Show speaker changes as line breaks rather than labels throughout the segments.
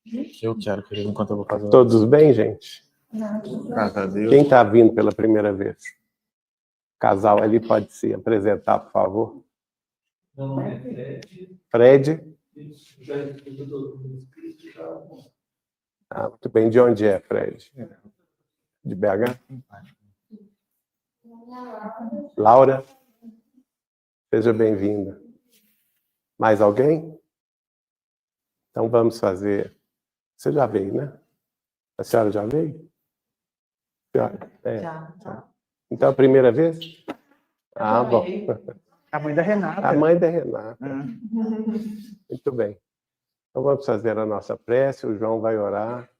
Eu quero, querido, enquanto eu vou fazer.
Todos bem, gente?
Graças a Deus.
Quem está vindo pela primeira vez? O casal ali pode se apresentar, por favor.
Meu nome é Fred.
Fred?
Já escuto todo mundo.
Muito bem. De onde é, Fred? De BH? Laura? Seja bem-vinda. Mais alguém? Então vamos fazer... Você já veio, né? A senhora já veio?
Já.
Então, a primeira vez? Bom.
A mãe da Renata.
A mãe da Renata. Muito bem. Então vamos fazer a nossa prece. O João vai orar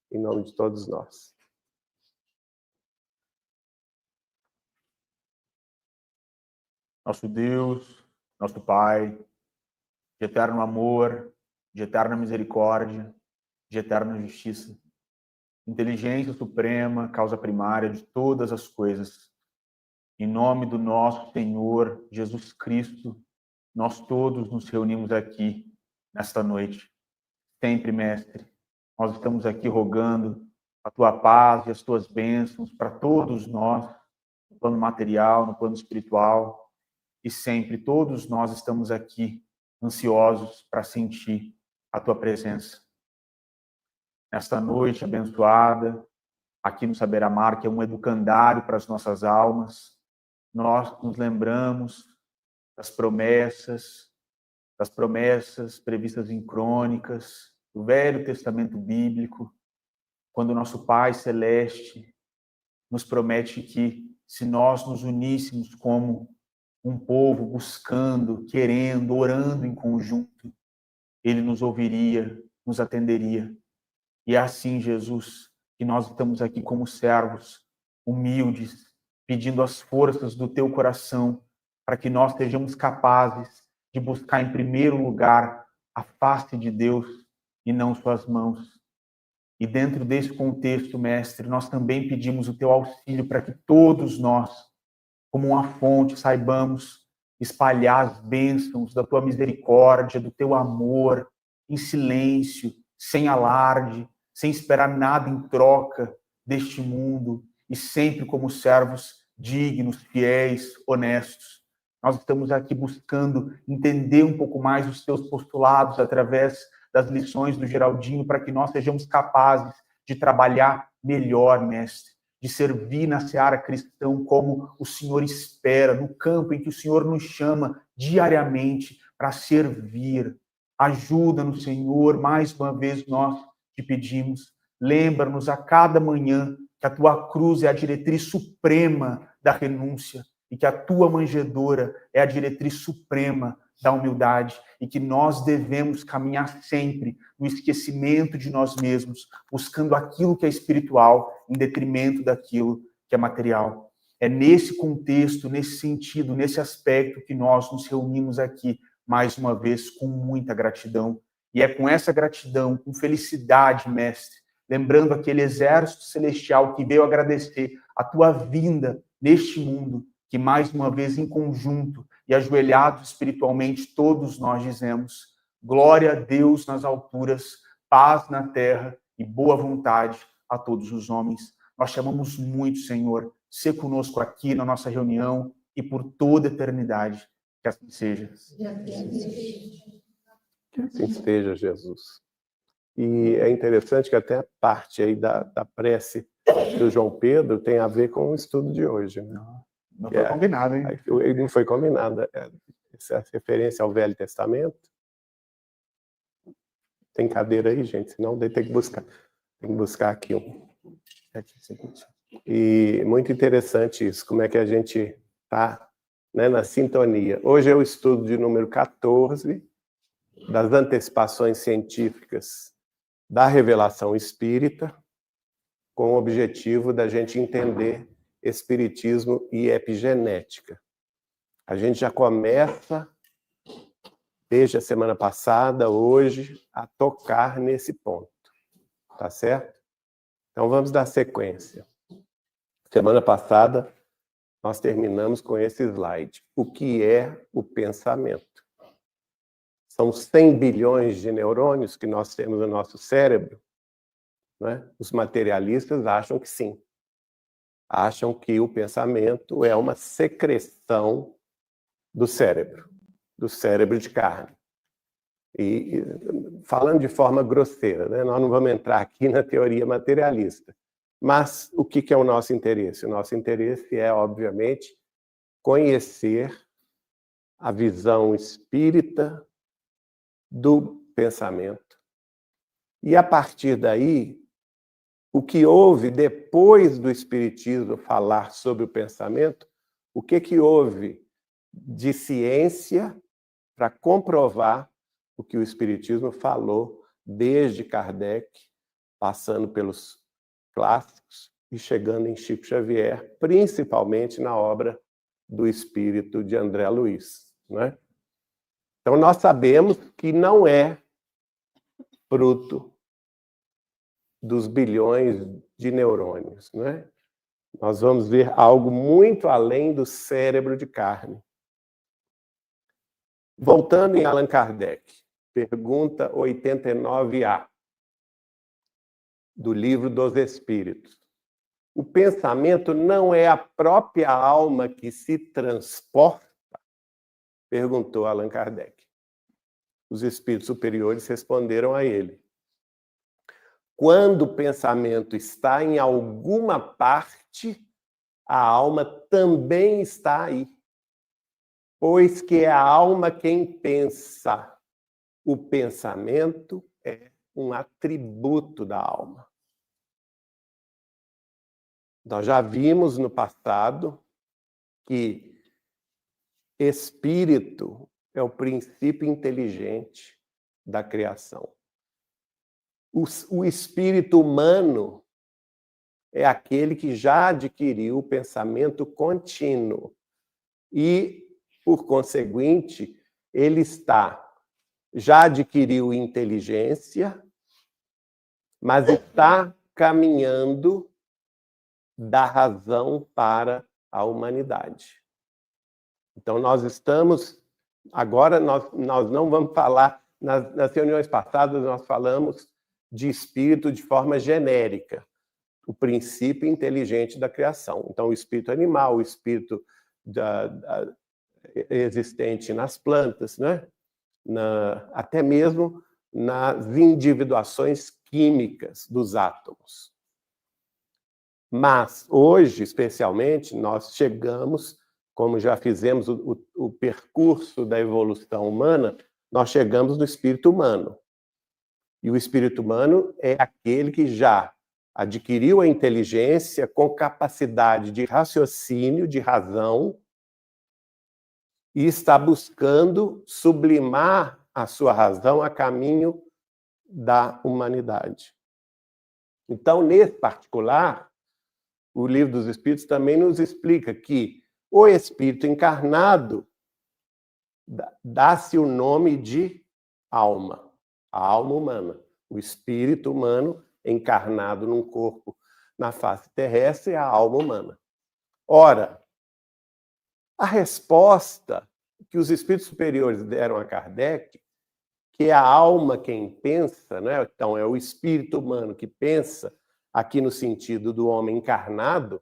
em nome de todos nós.
Nosso Deus, nosso Pai, de eterno amor, de eterna misericórdia, de eterna justiça, inteligência suprema, causa primária de todas as coisas. Em nome do nosso Senhor Jesus Cristo, nós todos nos reunimos aqui nesta noite. Sempre, Mestre, nós estamos aqui rogando a Tua paz e as Tuas bênçãos para todos nós, no plano material, no plano espiritual, e sempre todos nós estamos aqui ansiosos para sentir a Tua presença. Nesta noite abençoada, aqui no Saber Amar, que é um educandário para as nossas almas, nós nos lembramos das promessas previstas em crônicas, do Velho Testamento Bíblico, quando o nosso Pai Celeste nos promete que, se nós nos uníssemos como um povo buscando, querendo, orando em conjunto, Ele nos ouviria, nos atenderia. E é assim, Jesus, que nós estamos aqui como servos, humildes, pedindo as forças do Teu coração, para que nós sejamos capazes de buscar em primeiro lugar a face de Deus e não Suas mãos. E dentro desse contexto, Mestre, nós também pedimos o Teu auxílio para que todos nós, como uma fonte, saibamos espalhar as bênçãos da Tua misericórdia, do Teu amor, em silêncio, sem alarde, sem esperar nada em troca deste mundo, e sempre como servos dignos, fiéis, honestos. Nós estamos aqui buscando entender um pouco mais os Teus postulados através das lições do Geraldinho, para que nós sejamos capazes de trabalhar melhor, Mestre, de servir na seara cristã como o Senhor espera, no campo em que o Senhor nos chama diariamente para servir. Ajuda-nos, Senhor, mais uma vez nós te pedimos. Lembra-nos a cada manhã que a Tua cruz é a diretriz suprema da renúncia e que a Tua manjedoura é a diretriz suprema da humildade e que nós devemos caminhar sempre no esquecimento de nós mesmos, buscando aquilo que é espiritual em detrimento daquilo que é material. É nesse contexto, nesse sentido, nesse aspecto que nós nos reunimos aqui, mais uma vez, com muita gratidão. E é com essa gratidão, com felicidade, Mestre, lembrando aquele exército celestial que veio agradecer a Tua vinda neste mundo, que mais uma vez, em conjunto e ajoelhados espiritualmente, todos nós dizemos: glória a Deus nas alturas, paz na terra e boa vontade a todos os homens. Nós chamamos muito, Senhor, ser conosco aqui na nossa reunião e por toda a eternidade. Que assim seja.
Que assim esteja, Jesus. E é interessante que até a parte aí da prece do João Pedro tem a ver com o estudo de hoje, né?
Não foi combinado, hein?
Ele não foi combinado. Essa referência ao Velho Testamento. Tem cadeira aí, gente? Senão tem que buscar. Tem que buscar aqui um. E muito interessante isso, como é que a gente está, né, na sintonia. Hoje é o estudo de número 14 das antecipações científicas da revelação espírita, com o objetivo da gente entender espiritismo e epigenética. A gente já começa, desde a semana passada, hoje, a tocar nesse ponto. Tá certo? Então vamos dar sequência. Semana passada, nós terminamos com esse slide. O que é o pensamento? são 100 bilhões de neurônios que nós temos no nosso cérebro, né? Os materialistas acham que sim. Acham que o pensamento é uma secreção do cérebro de carne. E falando de forma grosseira, né? Nós não vamos entrar aqui na teoria materialista. Mas o que é o nosso interesse? O nosso interesse é, obviamente, conhecer a visão espírita do pensamento. E, a partir daí, o que houve depois do Espiritismo falar sobre o pensamento, o que houve de ciência para comprovar o que o Espiritismo falou desde Kardec, passando pelos clássicos e chegando em Chico Xavier, principalmente na obra do Espírito de André Luiz, né? Então, nós sabemos que não é fruto dos bilhões de neurônios, né? Nós vamos ver algo muito além do cérebro de carne. Voltando em Allan Kardec, pergunta 89A, do Livro dos Espíritos. O pensamento não é a própria alma que se transporta? Perguntou Allan Kardec. Os espíritos superiores responderam a ele: quando o pensamento está em alguma parte, a alma também está aí, pois que é a alma quem pensa. O pensamento é um atributo da alma. Nós já vimos no passado que espírito é o princípio inteligente da criação. O espírito humano é aquele que já adquiriu o pensamento contínuo e, por conseguinte, ele já adquiriu inteligência, mas está caminhando da razão para a humanidade. Então, agora nós não vamos falar, nas reuniões passadas nós falamos de espírito de forma genérica, o princípio inteligente da criação. Então, o espírito animal, o espírito existente nas plantas, né? Até mesmo nas individuações químicas dos átomos. Mas, hoje, especialmente, nós chegamos, como já fizemos o percurso da evolução humana, nós chegamos no espírito humano. E o espírito humano é aquele que já adquiriu a inteligência com capacidade de raciocínio, de razão, e está buscando sublimar a sua razão a caminho da humanidade. Então, nesse particular, o Livro dos Espíritos também nos explica que o espírito encarnado dá-se o nome de alma, a alma humana. O espírito humano encarnado num corpo na face terrestre é a alma humana. Ora, a resposta que os espíritos superiores deram a Kardec, que é a alma quem pensa, né? Então é o espírito humano que pensa, aqui no sentido do homem encarnado.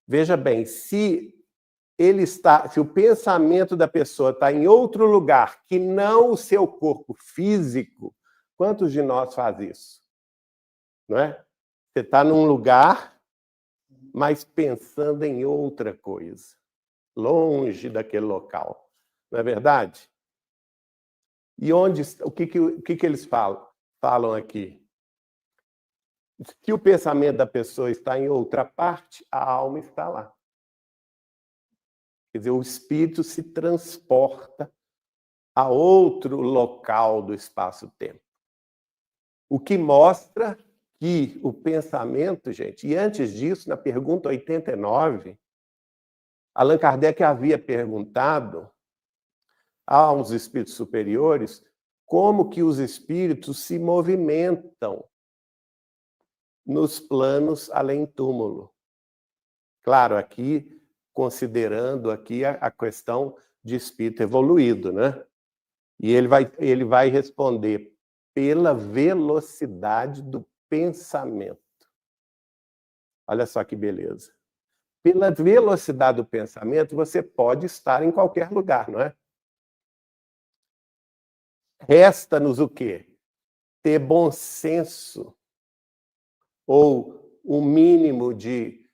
Veja bem, se o pensamento da pessoa está em outro lugar que não o seu corpo físico, quantos de nós faz isso? Não é? Você está num lugar, mas pensando em outra coisa, longe daquele local. Não é verdade? E o que eles falam aqui? Se o pensamento da pessoa está em outra parte, a alma está lá. Quer dizer, o espírito se transporta a outro local do espaço-tempo. O que mostra que o pensamento, gente, e antes disso, na pergunta 89, Allan Kardec havia perguntado aos espíritos superiores como que os espíritos se movimentam nos planos além-túmulo. Claro, aqui, considerando aqui a questão de espírito evoluído, né? E ele vai responder pela velocidade do pensamento. Olha só que beleza. Pela velocidade do pensamento, você pode estar em qualquer lugar, não é? Resta-nos o quê? Ter bom senso, ou um mínimo de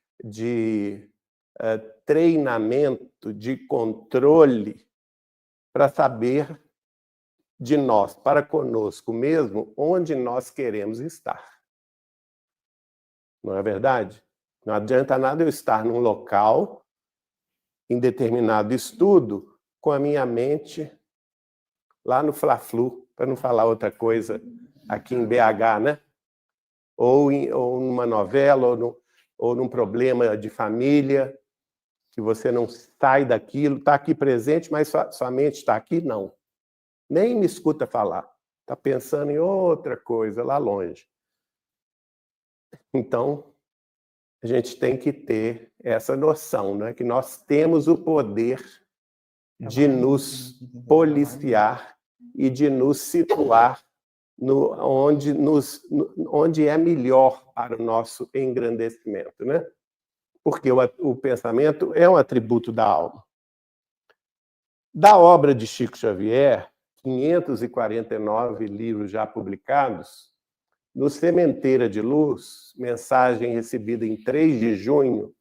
treinamento, de controle, para saber de nós, para conosco mesmo, onde nós queremos estar. Não é verdade? Não adianta nada eu estar num local, em determinado estudo, com a minha mente lá no Fla-Flu, para não falar outra coisa aqui em BH, né? Ou numa novela, ou num problema de família, que você não sai daquilo, está aqui presente, mas sua mente está aqui? Não. Nem me escuta falar. Está pensando em outra coisa lá longe. Então, a gente tem que ter essa noção, né? Que nós temos o poder de nos policiar e de nos situar onde é melhor para o nosso engrandecimento, né? Porque o pensamento é um atributo da alma. Da obra de Chico Xavier, 549 livros já publicados, no Sementeira de Luz, mensagem recebida em 3 de junho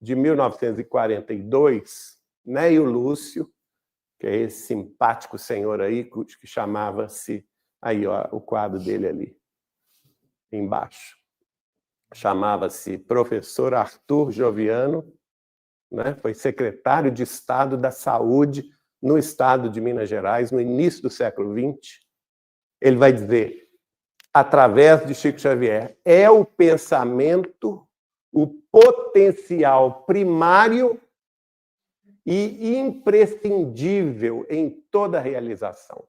de 1942, Neio Lúcio, que é esse simpático senhor aí, que chamava-se, aí ó, o quadro dele ali, embaixo, chamava-se professor Arthur Joviano, né? Foi secretário de Estado da Saúde no estado de Minas Gerais, no início do século XX. Ele vai dizer, através de Chico Xavier, é o pensamento o potencial primário e imprescindível em toda realização.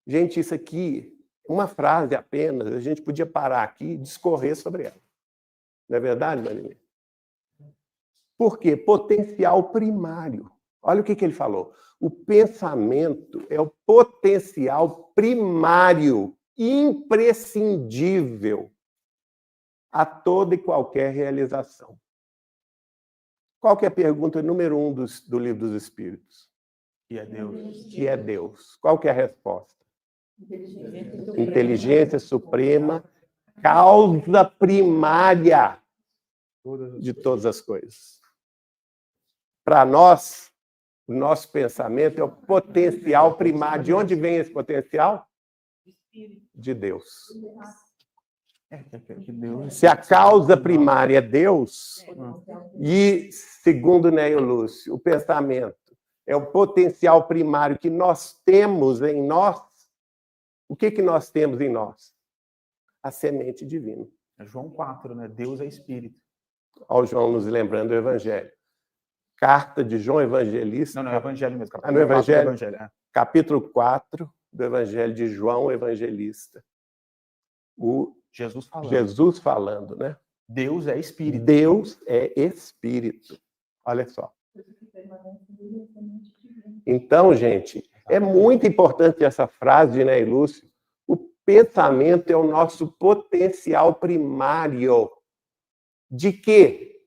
Gente, isso aqui, uma frase apenas, a gente podia parar aqui e discorrer sobre ela. Não é verdade, Marilene? Por quê? Potencial primário. Olha o que ele falou. O pensamento é o potencial primário, imprescindível a toda e qualquer realização. Qual que é a pergunta número 1 do Livro dos Espíritos?
Que é Deus.
Que é Deus. Qual que é a resposta? Inteligência suprema, causa primária de todas as coisas. Para nós, o nosso pensamento é o potencial primário. De onde vem esse potencial? De Deus. Se a causa primária é Deus, e, segundo Neio Lúcio, o pensamento é o potencial primário que nós temos em nós, o que nós temos em nós? A semente divina.
É João 4, né? Deus é Espírito.
Olha o João nos lembrando do Evangelho. Carta de João Evangelista.
Não, é Evangelho mesmo.
No Evangelho?
Evangelho.
Capítulo 4 do Evangelho de João Evangelista. Jesus falando, né?
Deus é Espírito.
Deus é Espírito. Olha só. Então, gente, é muito importante essa frase de Neio Lúcio. O pensamento é o nosso potencial primário. De quê?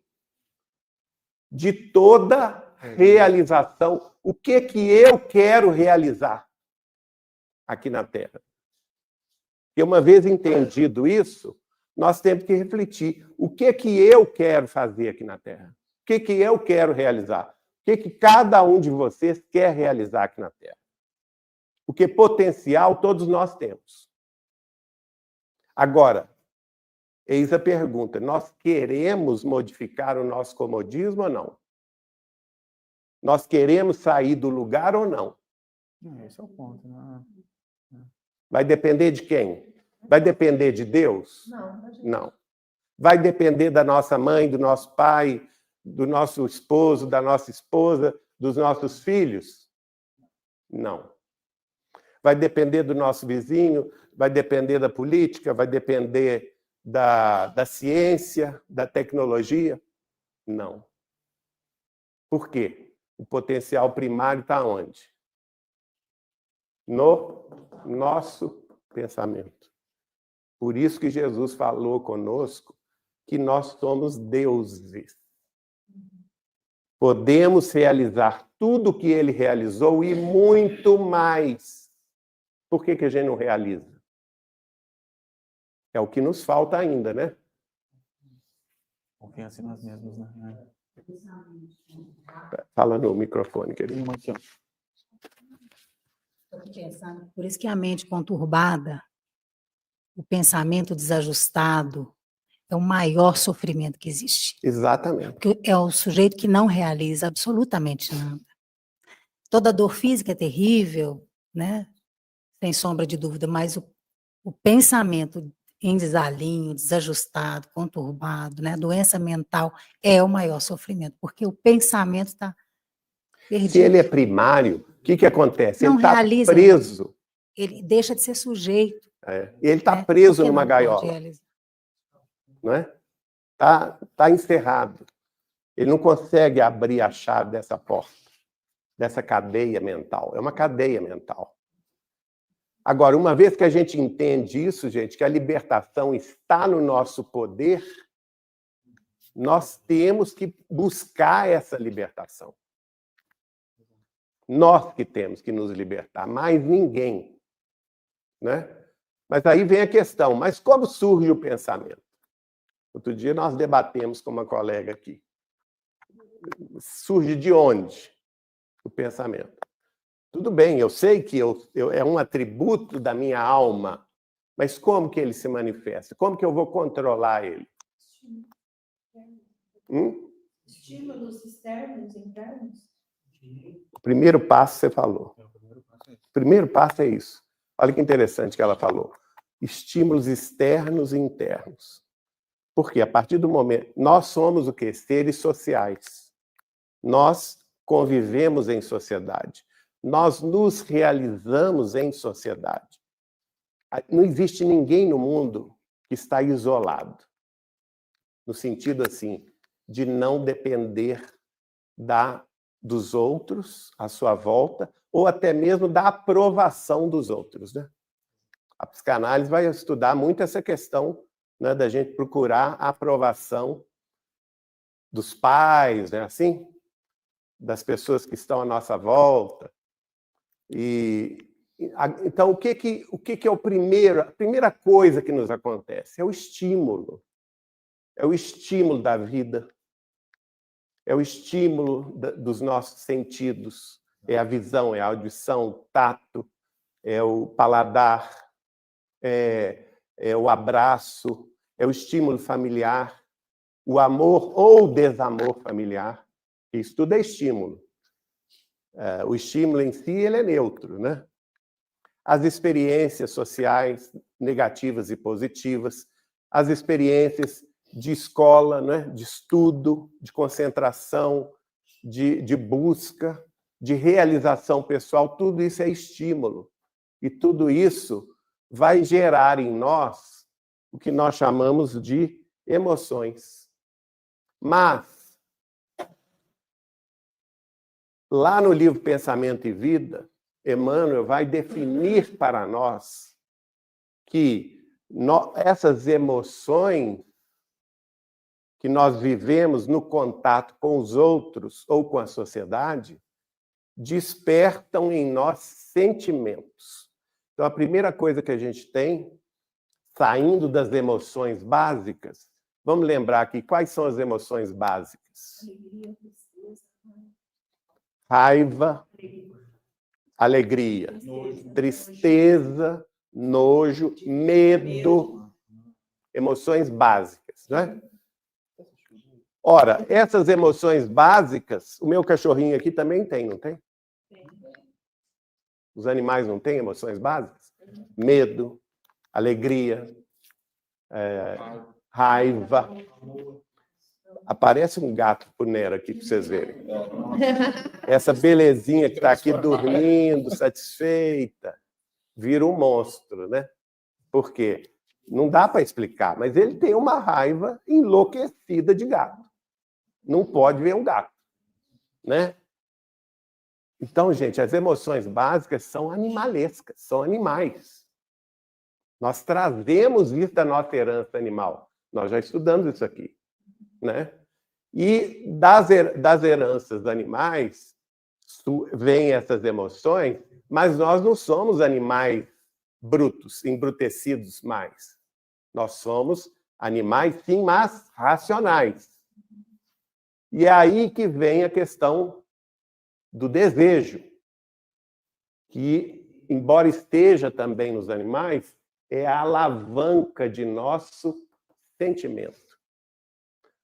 De toda realização. O que eu quero realizar aqui na Terra? E uma vez entendido isso, nós temos que refletir. O que eu quero fazer aqui na Terra? O que eu quero realizar? O que cada um de vocês quer realizar aqui na Terra? Porque potencial todos nós temos. Agora, eis a pergunta: nós queremos modificar o nosso comodismo ou não? Nós queremos sair do lugar ou não?
Esse é o ponto. Não.
Vai depender de quem? Vai depender de Deus? Não. Vai depender da nossa mãe, do nosso pai, do nosso esposo, da nossa esposa, dos nossos filhos? Não. Vai depender do nosso vizinho, vai depender da política, vai depender da ciência, da tecnologia? Não. Por quê? O potencial primário está onde? no nosso pensamento. Por isso que Jesus falou conosco que nós somos deuses. Podemos realizar tudo o que ele realizou e muito mais. Por que a gente não realiza? É o que nos falta ainda, né?
Confiança em nós mesmos, né?
Fala no microfone, querido.
Tem uma aqui, ó.
Por isso que a mente conturbada, o pensamento desajustado, é o maior sofrimento que existe.
Exatamente.
Porque é o sujeito que não realiza absolutamente nada. Toda dor física é terrível, né? Sem sombra de dúvida, mas o pensamento em desalinho, desajustado, conturbado, né? A doença mental é o maior sofrimento, porque o pensamento está perdido.
Se ele é primário, o que acontece?
Não
Ele está
realiza,
preso.
ele deixa de ser sujeito.
Ele está
né?
preso
Porque
numa
não pode
gaiola.
realizar.
Não é? Tá encerrado. Ele não consegue abrir a chave dessa porta, dessa cadeia mental. É uma cadeia mental. Agora, uma vez que a gente entende isso, gente, que a libertação está no nosso poder, nós temos que buscar essa libertação. Nós que temos que nos libertar, mais ninguém. Né? Mas aí vem a questão, mas como surge o pensamento? Outro dia nós debatemos com uma colega aqui. Surge de onde o pensamento? Tudo bem, eu sei que é um atributo da minha alma, mas como que ele se manifesta? Como que eu vou controlar ele?
Estímulos externos, internos?
O primeiro passo você falou. O primeiro passo é isso. Olha que interessante que ela falou. Estímulos externos e internos. Porque a partir do momento... Nós somos o quê? Seres sociais. Nós convivemos em sociedade. Nós nos realizamos em sociedade. Não existe ninguém no mundo que está isolado. No sentido, assim, de não depender dos outros à sua volta, ou até mesmo da aprovação dos outros. Né? A psicanálise vai estudar muito essa questão, né, da gente procurar a aprovação dos pais, né, assim, das pessoas que estão à nossa volta. Então, o que é a primeira coisa que nos acontece? É o estímulo. É o estímulo da vida. É o estímulo dos nossos sentidos. É a visão, é a audição, o tato, é o paladar, é o abraço, é o estímulo familiar, o amor ou desamor familiar. Isso tudo é estímulo. O estímulo em si, ele é neutro, né? As experiências sociais negativas e positivas, as experiências de escola, né? De estudo, de concentração, de busca, de realização pessoal, tudo isso é estímulo. E tudo isso vai gerar em nós o que nós chamamos de emoções. Mas, lá no livro Pensamento e Vida, Emmanuel vai definir para nós que essas emoções que nós vivemos no contato com os outros ou com a sociedade despertam em nós sentimentos. Então, a primeira coisa que a gente tem, saindo das emoções básicas, vamos lembrar aqui, quais são as emoções básicas?
Alegria, tristeza.
Raiva, alegria, tristeza, nojo, medo, emoções básicas, não é? Ora, essas emoções básicas, o meu cachorrinho aqui também tem, não tem? Os animais não têm emoções básicas? Medo, alegria, raiva. Aparece um gato por Nera aqui para vocês verem. Essa belezinha que está aqui dormindo, satisfeita, vira um monstro, né? Por quê? Não dá para explicar, mas ele tem uma raiva enlouquecida de gato. Não pode ver um gato, né? Então, gente, as emoções básicas são animalescas, são animais. Nós trazemos isso da nossa herança animal. Nós já estudamos isso aqui, né? E das heranças animais vêm essas emoções, mas nós não somos animais brutos, embrutecidos mais. Nós somos animais, sim, mas racionais. E é aí que vem a questão do desejo, que, embora esteja também nos animais, é a alavanca de nosso sentimento.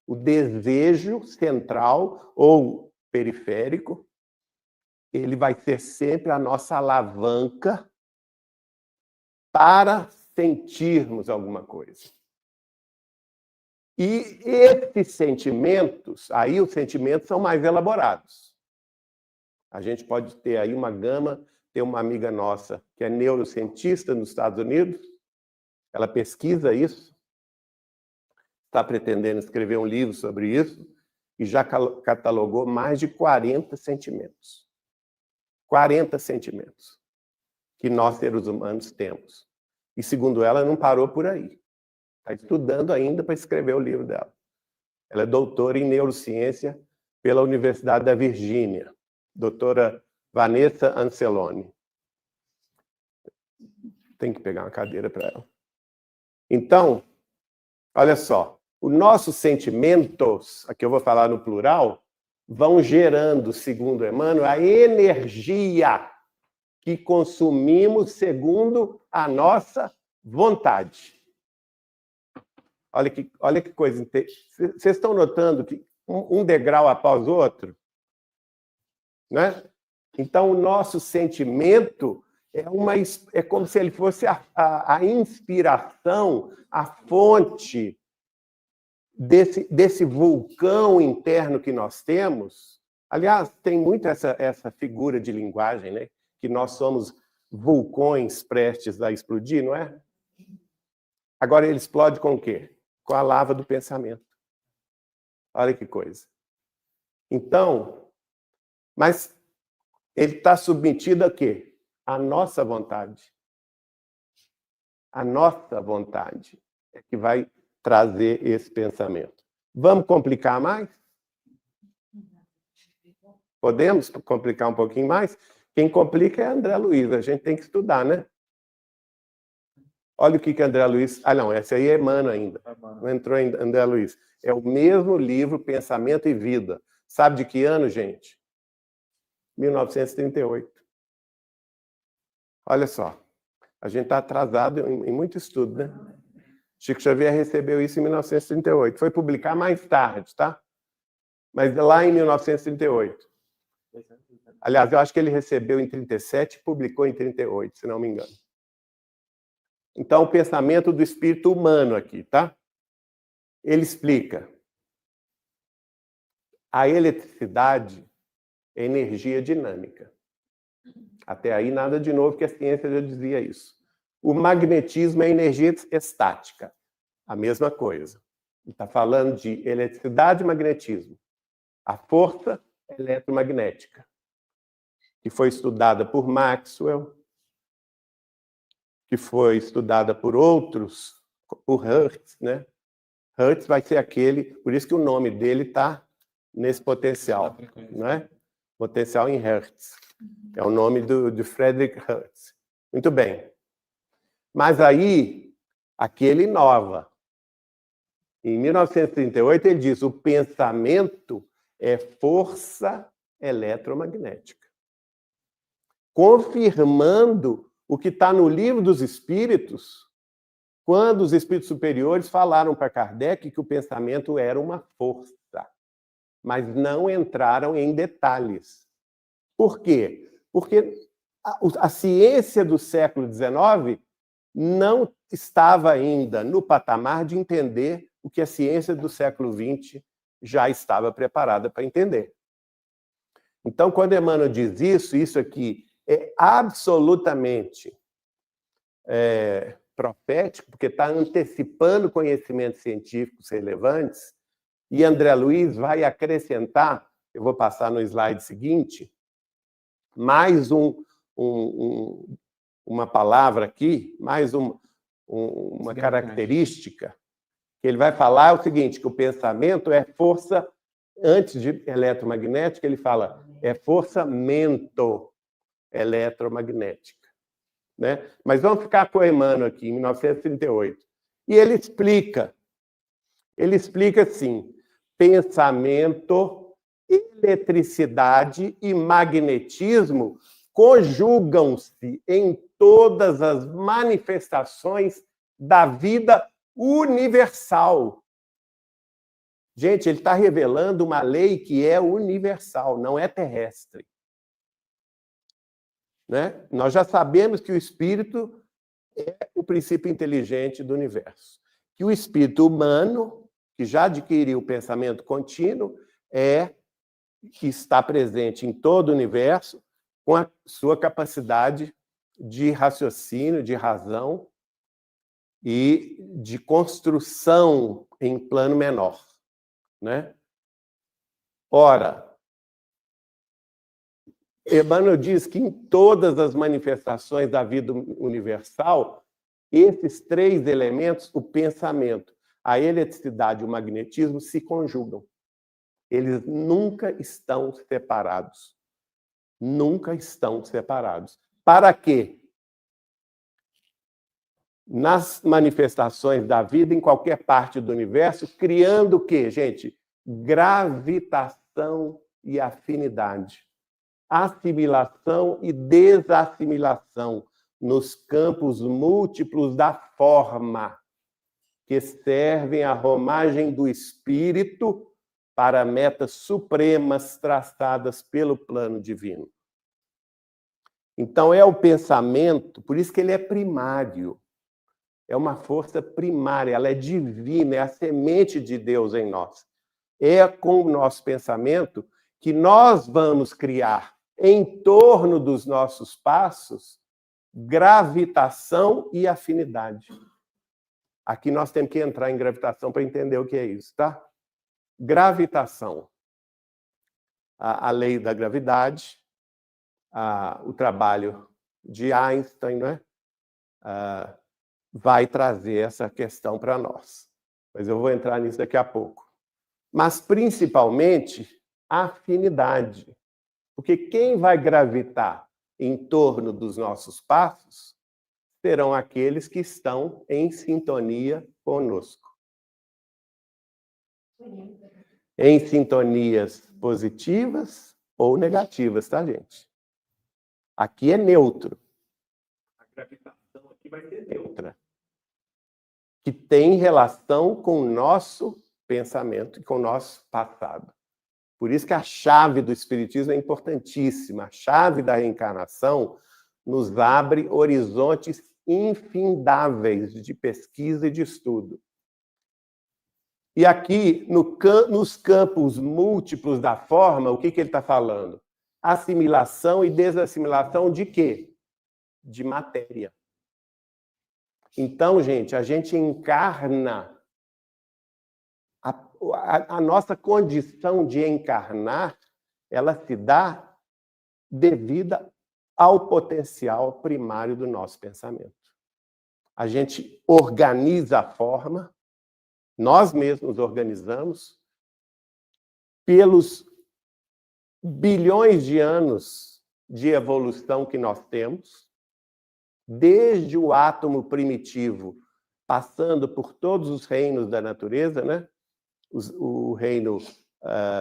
O desejo central ou periférico, ele vai ser sempre a nossa alavanca para sentirmos alguma coisa. E esses sentimentos, aí os sentimentos são mais elaborados. A gente pode ter aí uma gama, tem uma amiga nossa que é neurocientista nos Estados Unidos, ela pesquisa isso, está pretendendo escrever um livro sobre isso, e já catalogou mais de 40 sentimentos. 40 sentimentos que nós, seres humanos, temos. E, segundo ela, não parou por aí. Está estudando ainda para escrever o livro dela. Ela é doutora em neurociência pela Universidade da Virgínia, doutora Vanessa Anceloni. Tem que pegar uma cadeira para ela. Então, olha só, os nossos sentimentos, aqui eu vou falar no plural, vão gerando, segundo Emmanuel, a energia que consumimos segundo a nossa vontade. Olha que coisa interessante. Vocês estão notando que um degrau após o outro? Né? Então, o nosso sentimento é como se ele fosse a inspiração, a fonte desse vulcão interno que nós temos. Aliás, tem muito essa figura de linguagem, né? Que nós somos vulcões prestes a explodir, não é? Agora ele explode com o quê? Com a lava do pensamento. Olha que coisa. Então, mas ele está submetido a quê? A nossa vontade. A nossa vontade é que vai trazer esse pensamento. Vamos complicar mais? Podemos complicar um pouquinho mais? Quem complica é André Luiz. A gente tem que estudar, né? Olha o que André Luiz... Ah, não, essa aí é Emmanuel ainda. Não entrou em André Luiz. É o mesmo livro, Pensamento e Vida. Sabe de que ano, gente? 1938. Olha só. A gente está atrasado em muito estudo, né? Chico Xavier recebeu isso em 1938. Foi publicar mais tarde, tá? Mas lá em 1938. Aliás, eu acho que ele recebeu em 37 e publicou em 38, se não me engano. Então, o pensamento do espírito humano aqui, tá? Ele explica. A eletricidade é energia dinâmica. Até aí, nada de novo, que a ciência já dizia isso. O magnetismo é energia estática. A mesma coisa. Ele está falando de eletricidade e magnetismo. A força eletromagnética, que foi estudada por Maxwell, que foi estudada por outros, por Hertz, né? Hertz vai ser aquele, por isso que o nome dele está nesse potencial, né? Potencial em Hertz. É o nome de Friedrich Hertz. Muito bem. Mas aí, aqui ele inova. Em 1938, ele diz: o pensamento é força eletromagnética. Confirmando o que está no Livro dos Espíritos, quando os espíritos superiores falaram para Kardec que o pensamento era uma força, mas não entraram em detalhes. Por quê? Porque a ciência do século XIX não estava ainda no patamar de entender o que a ciência do século XX já estava preparada para entender. Então, quando Emmanuel diz isso aqui é absolutamente profético, porque está antecipando conhecimentos científicos relevantes, e André Luiz vai acrescentar, eu vou passar no slide seguinte, mais uma palavra aqui, mais uma característica, que ele vai falar é o seguinte, que o pensamento é força, antes de eletromagnética, ele fala, é força mento-eletromagnética. Né? Mas vamos ficar com o Emmanuel aqui, em 1938. E ele explica assim, pensamento, eletricidade e magnetismo conjugam-se em todas as manifestações da vida universal. Gente, ele está revelando uma lei que é universal, não é terrestre. Né? Nós já sabemos que o espírito é o princípio inteligente do universo. Que o espírito humano, que já adquiriu o pensamento contínuo, que está presente em todo o universo, com a sua capacidade de raciocínio, de razão e de construção em plano menor. Né? Ora, Emmanuel diz que em todas as manifestações da vida universal, esses três elementos, o pensamento, a eletricidade e o magnetismo, se conjugam. Eles nunca estão separados. Nunca estão separados. Para quê? Nas manifestações da vida, em qualquer parte do universo, criando o quê, gente? Gravitação e afinidade. Assimilação e desassimilação nos campos múltiplos da forma, que servem à romagem do espírito para metas supremas traçadas pelo plano divino. Então, é o pensamento, por isso que ele é primário. É uma força primária, ela é divina, é a semente de Deus em nós. É com o nosso pensamento que nós vamos criar, em torno dos nossos passos, gravitação e afinidade. Aqui nós temos que entrar em gravitação para entender o que é isso, tá? Gravitação. A lei da gravidade, o trabalho de Einstein, né? Vai trazer essa questão para nós. Mas eu vou entrar nisso daqui a pouco. Mas, principalmente, a afinidade. Porque quem vai gravitar em torno dos nossos passos serão aqueles que estão em sintonia conosco. Em sintonias positivas ou negativas, tá, gente? Aqui é neutro. A gravitação aqui vai ser neutra. Que tem relação com o nosso pensamento e com o nosso passado. Por isso que a chave do Espiritismo é importantíssima. A chave da reencarnação nos abre horizontes infindáveis de pesquisa e de estudo. E aqui, nos campos múltiplos da forma, o que ele está falando? Assimilação e desassimilação de quê? De matéria. Então, gente, a gente encarna. A nossa condição de encarnar, ela se dá devida ao potencial primário do nosso pensamento. A gente organiza a forma, nós mesmos organizamos, pelos bilhões de anos de evolução que nós temos, desde o átomo primitivo, passando por todos os reinos da natureza, né? O reino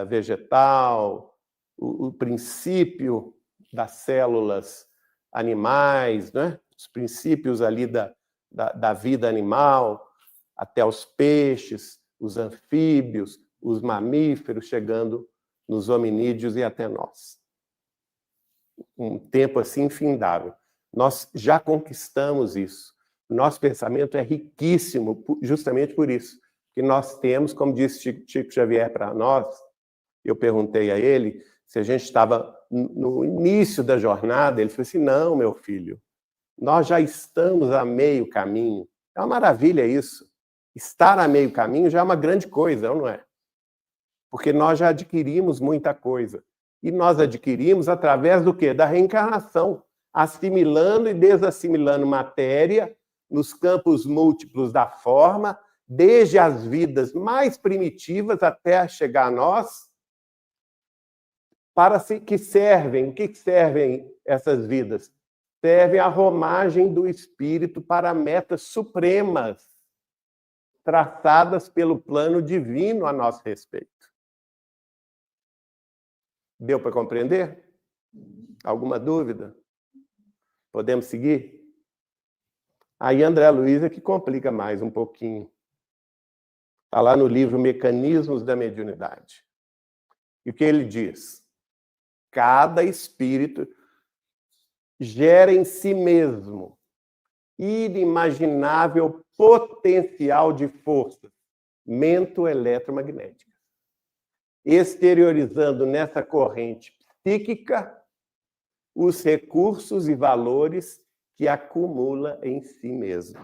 vegetal, o princípio das células animais, né? Os princípios ali da vida animal, até os peixes, os anfíbios, os mamíferos, chegando nos hominídeos e até nós. Um tempo assim infindável. Nós já conquistamos isso. Nosso pensamento é riquíssimo justamente por isso. Que nós temos, como disse Chico Xavier para nós, eu perguntei a ele se a gente estava no início da jornada, ele falou assim, não, meu filho, nós já estamos a meio caminho. É uma maravilha isso. Estar a meio caminho já é uma grande coisa, não é? Porque nós já adquirimos muita coisa. E nós adquirimos através do quê? Da reencarnação, assimilando e desassimilando matéria nos campos múltiplos da forma, desde as vidas mais primitivas até chegar a nós, para que servem, o que servem essas vidas? Servem à romagem do espírito para metas supremas, traçadas pelo plano divino a nosso respeito. Deu para compreender? Alguma dúvida? Podemos seguir? Aí André Luiz é que complica mais um pouquinho. Está lá no livro Mecanismos da Mediunidade. E o que ele diz? Cada espírito gera em si mesmo inimaginável potencial de força mento-eletromagnética, exteriorizando nessa corrente psíquica os recursos e valores que acumula em si mesmo.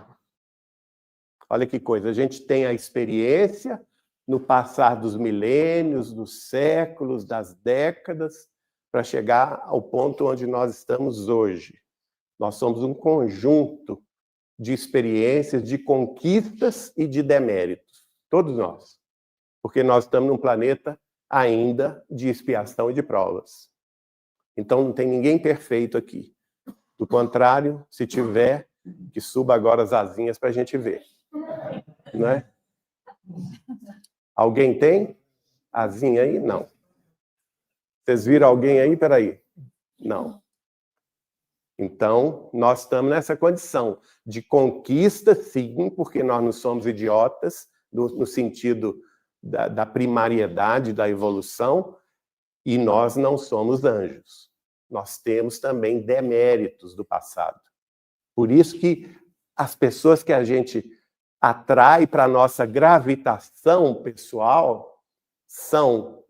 Olha que coisa, a gente tem a experiência no passar dos milênios, dos séculos, das décadas, para chegar ao ponto onde nós estamos hoje. Nós somos um conjunto de experiências, de conquistas e de deméritos. Todos nós. Porque nós estamos num planeta ainda de expiação e de provas. Então não tem ninguém perfeito aqui. Do contrário, se tiver, que suba agora as asinhas para a gente ver. Não é? Alguém tem asinha aí? Não. Vocês viram alguém aí? Peraí. Não. Então, nós estamos nessa condição de conquista, sim, porque nós não somos idiotas, no sentido da primariedade, da evolução, e nós não somos anjos. Nós temos também deméritos do passado. Por isso que as pessoas que a gente atrai para a nossa gravitação pessoal são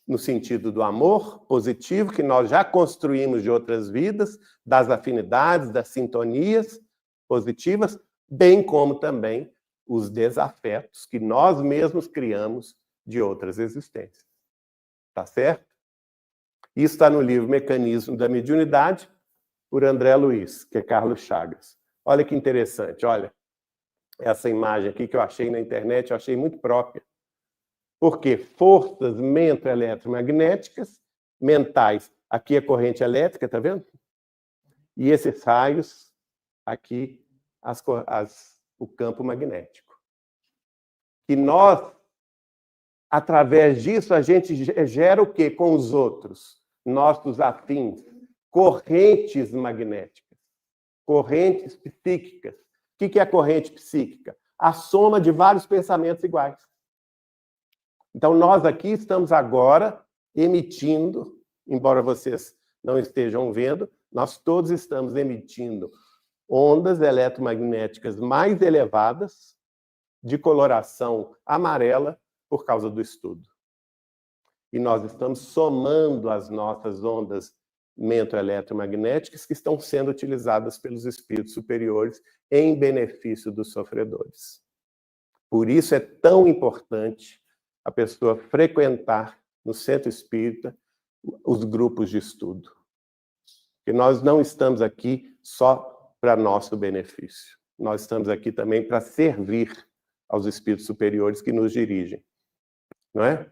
no sentido do amor positivo, que nós já construímos de outras vidas, das afinidades, das sintonias positivas, bem como também os desafetos que nós mesmos criamos de outras existências. Tá certo? Isso está no livro Mecanismo da Mediunidade, por André Luiz, que é Carlos Chagas. Olha que interessante, olha. Essa imagem aqui que eu achei na internet, eu achei muito própria. Porque forças mento-eletromagnéticas, mentais, aqui é corrente elétrica, tá vendo? E esses raios, aqui, o campo magnético. E nós, através disso, a gente gera o quê com os outros? Nossos afins, correntes magnéticas, correntes psíquicas. O que é a corrente psíquica? A soma de vários pensamentos iguais. Então, nós aqui estamos agora emitindo, embora vocês não estejam vendo, nós todos estamos emitindo ondas eletromagnéticas mais elevadas, de coloração amarela, por causa do estudo. E nós estamos somando as nossas ondas mento-eletromagnéticas que estão sendo utilizadas pelos espíritos superiores em benefício dos sofredores. Por isso é tão importante a pessoa frequentar no centro espírita os grupos de estudo. Porque nós não estamos aqui só para nosso benefício. Nós estamos aqui também para servir aos espíritos superiores que nos dirigem. Não é?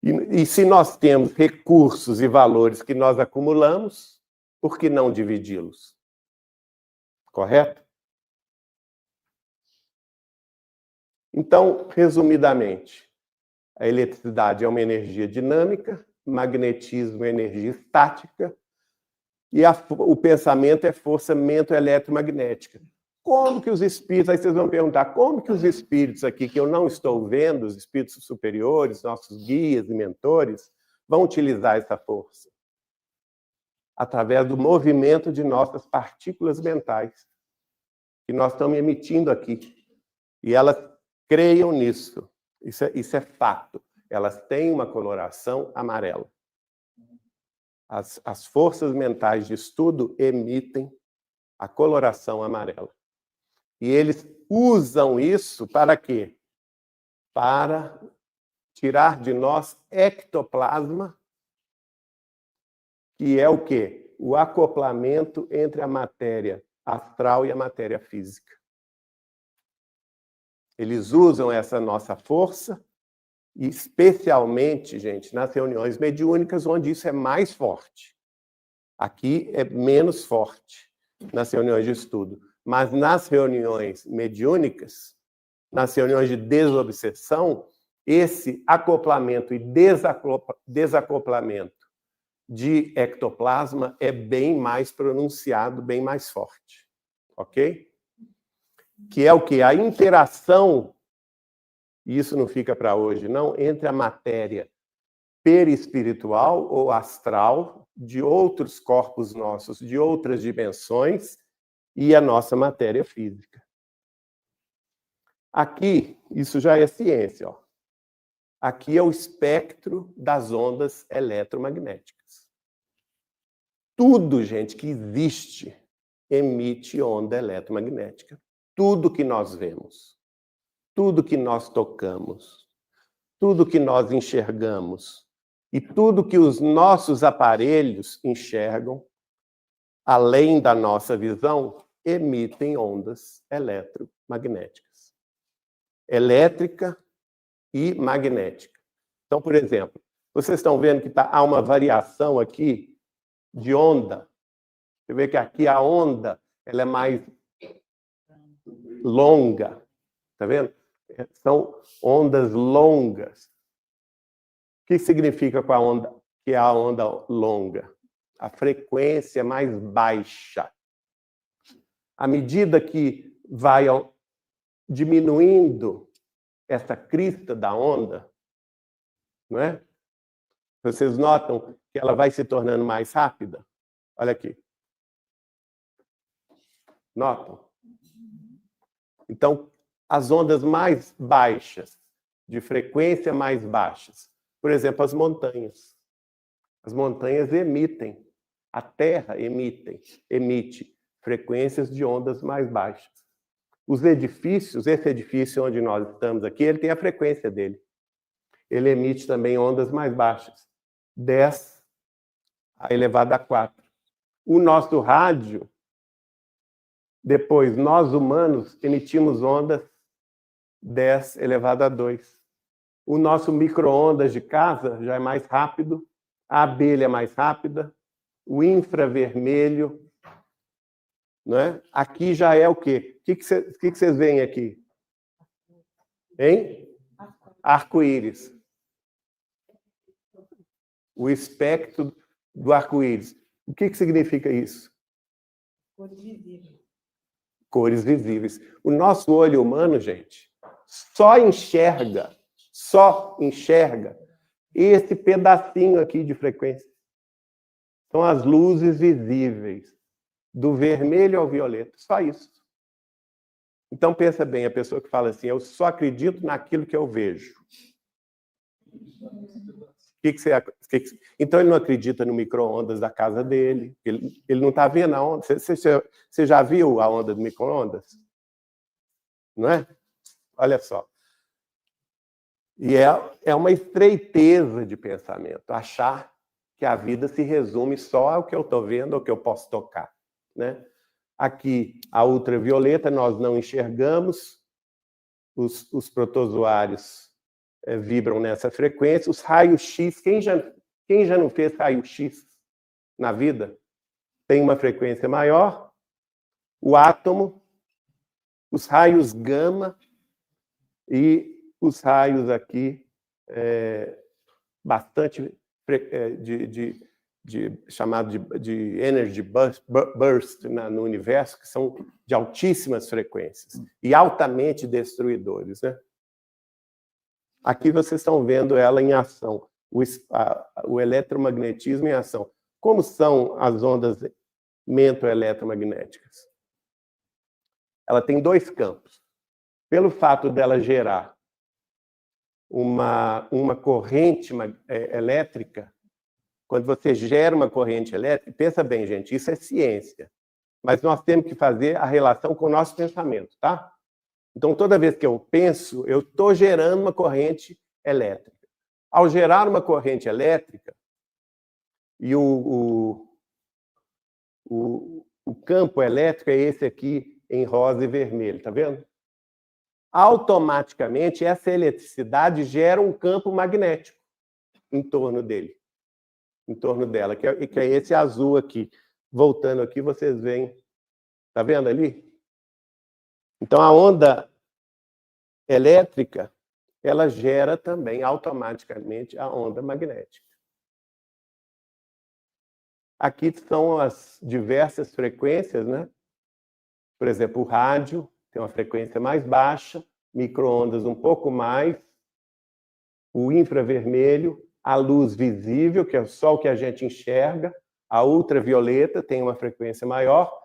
E se nós temos recursos e valores que nós acumulamos, por que não dividi-los? Correto? Então, resumidamente, a eletricidade é uma energia dinâmica, magnetismo é energia estática, e o pensamento é força mento-eletromagnética. Como que os espíritos, aí vocês vão perguntar, como que os espíritos aqui, que eu não estou vendo, os espíritos superiores, nossos guias e mentores, vão utilizar essa força? Através do movimento de nossas partículas mentais, que nós estamos emitindo aqui. E elas creiam nisso. Isso é fato. Elas têm uma coloração amarela. As forças mentais de estudo emitem a coloração amarela. E eles usam isso para quê? Para tirar de nós ectoplasma que é o quê? O acoplamento entre a matéria astral e a matéria física. Eles usam essa nossa força, especialmente, gente, nas reuniões mediúnicas, onde isso é mais forte. Aqui é menos forte, nas reuniões de estudo. Mas nas reuniões mediúnicas, nas reuniões de desobsessão, esse acoplamento e desacoplamento de ectoplasma é bem mais pronunciado, bem mais forte. Ok? Que é o quê? A interação, e isso não fica para hoje, não, entre a matéria perispiritual ou astral de outros corpos nossos, de outras dimensões, e a nossa matéria física. Aqui, isso já é ciência, ó. Aqui é o espectro das ondas eletromagnéticas. Tudo, gente, que existe emite onda eletromagnética. Tudo que nós vemos, tudo que nós tocamos, tudo que nós enxergamos e tudo que os nossos aparelhos enxergam, além da nossa visão, emitem ondas eletromagnéticas. Elétrica e magnética. Então, por exemplo, vocês estão vendo que há uma variação aqui de onda. Você vê que aqui a onda ela é mais longa. Está vendo? São ondas longas. O que significa com a onda, que é a onda longa? A frequência é mais baixa. À medida que vai diminuindo essa crista da onda, não é? Vocês notam que ela vai se tornando mais rápida? Olha aqui. Notam? Então, as ondas mais baixas, de frequência mais baixas, por exemplo, as montanhas. As montanhas emitem, a Terra emite frequências de ondas mais baixas. Os edifícios, esse edifício onde nós estamos aqui, ele tem a frequência dele. Ele emite também ondas mais baixas, 10 elevado a 4. O nosso rádio, depois, nós humanos emitimos ondas 10 elevado a 2. O nosso micro-ondas de casa já é mais rápido, a abelha é mais rápida, o infravermelho, não é? Aqui já é o quê? O que vocês veem aqui? Hein? Arco-íris. O espectro do arco-íris. O que significa isso?
Cores visíveis.
Cores visíveis. O nosso olho humano, gente, só enxerga esse pedacinho aqui de frequência. São as luzes visíveis, do vermelho ao violeta, só isso. Então, pensa bem, a pessoa que fala assim, eu só acredito naquilo que eu vejo. Então, ele não acredita no micro-ondas da casa dele, ele não está vendo a onda. Você já viu a onda do micro-ondas? Não é? Olha só. E é uma estreiteza de pensamento, achar que a vida se resume só ao que eu estou vendo, ao que eu posso tocar, né? Aqui, a ultravioleta, nós não enxergamos, os protozoários vibram nessa frequência, os raios-x, quem já não fez raio-x na vida, tem uma frequência maior, o átomo, os raios gama e os raios aqui, bastante chamado de energy burst no universo, que são de altíssimas frequências e altamente destruidores, né? Aqui vocês estão vendo ela em ação, o eletromagnetismo em ação. Como são as ondas mento-eletromagnéticas? Ela tem dois campos. Pelo fato dela gerar uma corrente elétrica, quando você gera uma corrente elétrica, pensa bem, gente, isso é ciência, mas nós temos que fazer a relação com o nosso pensamento, tá? Então, toda vez que eu penso, eu estou gerando uma corrente elétrica. Ao gerar uma corrente elétrica, E o campo elétrico é esse aqui em rosa e vermelho, tá vendo? Automaticamente, essa eletricidade gera um campo magnético em torno dele, em torno dela, que é esse azul aqui. Voltando aqui, vocês veem, tá vendo ali? Então, a onda elétrica, ela gera também automaticamente a onda magnética. Aqui são as diversas frequências, né? Por exemplo, o rádio tem uma frequência mais baixa, micro-ondas um pouco mais, o infravermelho, a luz visível, que é só o que a gente enxerga, a ultravioleta tem uma frequência maior,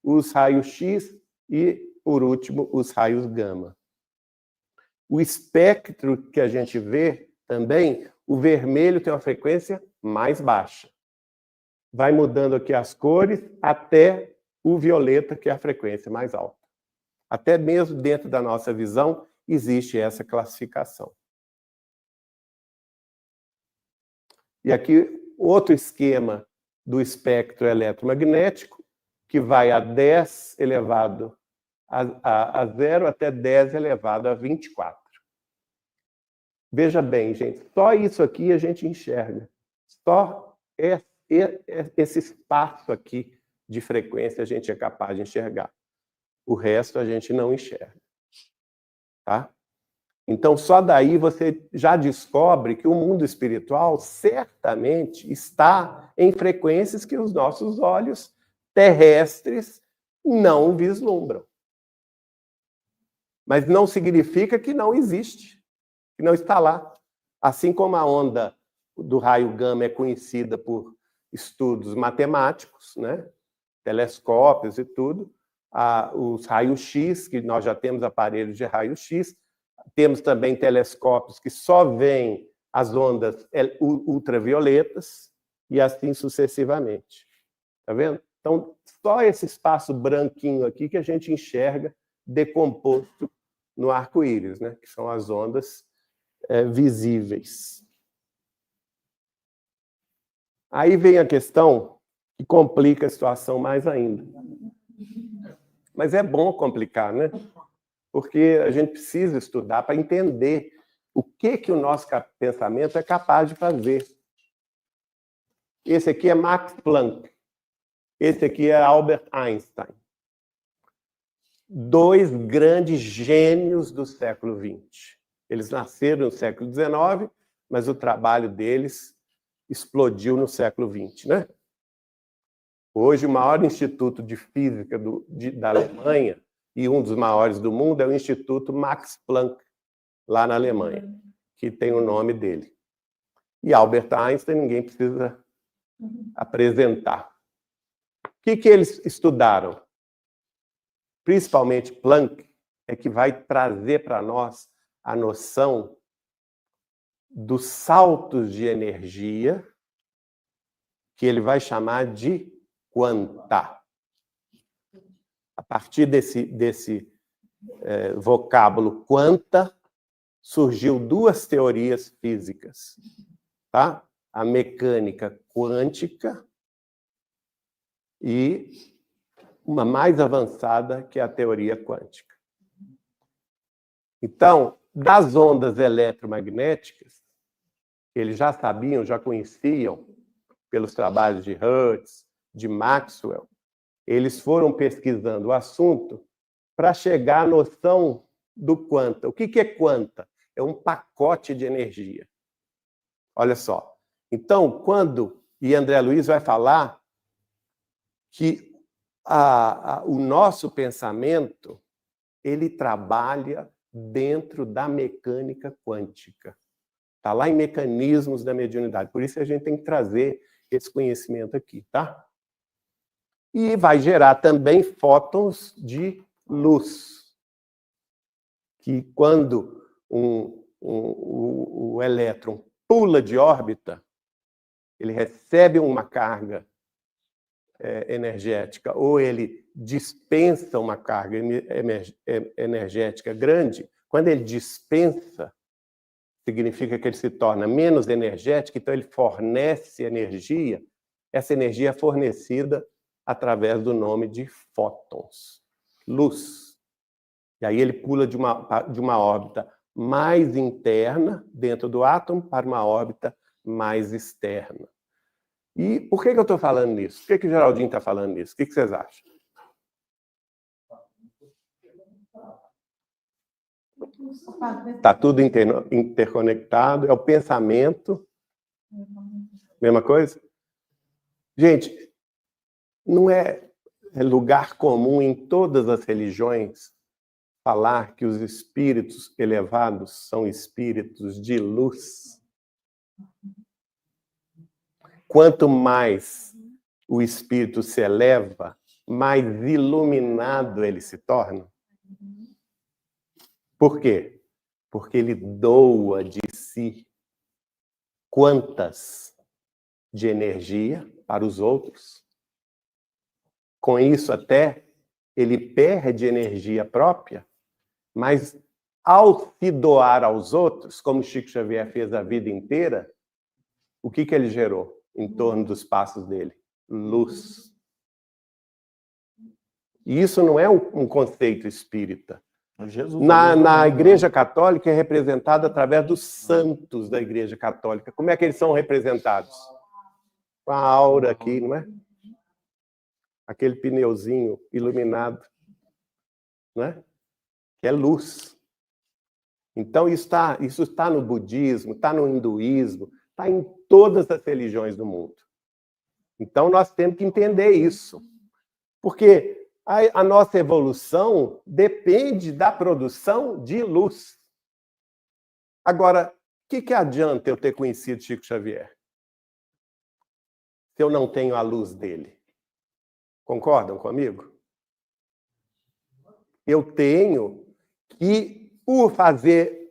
os raios X e, por último, os raios gama. O espectro que a gente vê também, o vermelho tem uma frequência mais baixa. Vai mudando aqui as cores até o violeta, que é a frequência mais alta. Até mesmo dentro da nossa visão existe essa classificação. E aqui outro esquema do espectro eletromagnético, que vai a 10 elevado a 0 até 10 elevado a 24. Veja bem, gente, só isso aqui a gente enxerga. Só esse espaço aqui de frequência a gente é capaz de enxergar. O resto a gente não enxerga. Tá? Então, só daí você já descobre que o mundo espiritual certamente está em frequências que os nossos olhos terrestres não vislumbram. Mas não significa que não existe, que não está lá. Assim como a onda do raio gama é conhecida por estudos matemáticos, né? Telescópios e tudo, os raios X, que nós já temos aparelhos de raio X, temos também telescópios que só veem as ondas ultravioletas e assim sucessivamente. Tá vendo? Então, só esse espaço branquinho aqui que a gente enxerga decomposto no arco-íris, né? Que são as ondas visíveis. Aí vem a questão que complica a situação mais ainda. Mas é bom complicar, né? Porque a gente precisa estudar para entender o que o nosso pensamento é capaz de fazer. Esse aqui é Max Planck. Esse aqui é Albert Einstein. Dois grandes gênios do século XX. Eles nasceram no século XIX, mas o trabalho deles explodiu no século XX, né? Hoje, o maior instituto de física da Alemanha e um dos maiores do mundo é o Instituto Max Planck, lá na Alemanha, que tem o nome dele. E Albert Einstein, ninguém precisa apresentar. O que eles estudaram? Principalmente Planck, é que vai trazer para nós a noção dos saltos de energia, que ele vai chamar de quanta. A partir desse vocábulo quanta, surgiu duas teorias físicas, tá? A mecânica quântica e uma mais avançada, que é a teoria quântica. Então, das ondas eletromagnéticas, eles já sabiam, já conheciam, pelos trabalhos de Hertz, de Maxwell, eles foram pesquisando o assunto para chegar à noção do quanta. O que é quanta? É um pacote de energia. Olha só. Então, e André Luiz vai falar que o nosso pensamento, ele trabalha dentro da mecânica quântica. Está lá em Mecanismos da Mediunidade. Por isso a gente tem que trazer esse conhecimento aqui, tá? E vai gerar também fótons de luz. Que quando o elétron pula de órbita, ele recebe uma carga energética, ou ele dispensa uma carga energética grande. Quando ele dispensa, significa que ele se torna menos energético, então ele fornece energia essa energia é fornecida através do nome de fótons, luz. E aí ele pula de uma órbita mais interna, dentro do átomo, para uma órbita mais externa. E por que eu estou falando nisso? Por que o Geraldinho está falando nisso? O que vocês acham? Está tudo interconectado, é o pensamento. Mesma coisa? Gente, não é lugar comum em todas as religiões falar que os espíritos elevados são espíritos de luz? Quanto mais o espírito se eleva, mais iluminado ele se torna. Por quê? Porque ele doa de si quantas de energia para os outros. Com isso, até ele perde energia própria, mas ao se doar aos outros, como Chico Xavier fez a vida inteira, o que ele gerou em torno dos passos dele? Luz. E isso não é um conceito espírita.
Jesus,
Na Igreja Católica é representado através dos santos da Igreja Católica. Como é que eles são representados? Com a aura aqui, não é? Aquele pneuzinho iluminado, não é? Que é luz. Então, isso está no budismo, está no hinduísmo, está em todas as religiões do mundo. Então, nós temos que entender isso. Porque a nossa evolução depende da produção de luz. Agora, o que adianta eu ter conhecido Chico Xavier se eu não tenho a luz dele? Concordam comigo? Eu tenho que,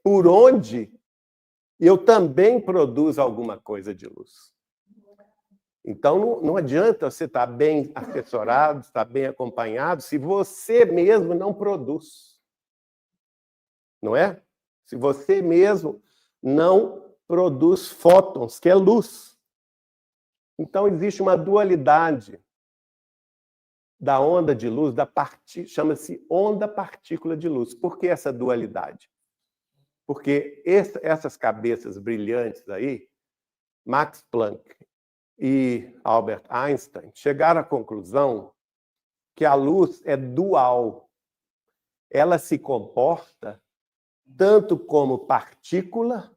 por onde, eu também produzo alguma coisa de luz. Então, não adianta você estar bem assessorado, estar bem acompanhado, se você mesmo não produz. Não é? Se você mesmo não produz fótons, que é luz. Então, existe uma dualidade da onda de luz, chama-se onda-partícula de luz. Por que essa dualidade? Porque essas cabeças brilhantes aí, Max Planck e Albert Einstein, chegaram à conclusão que a luz é dual. Ela se comporta tanto como partícula,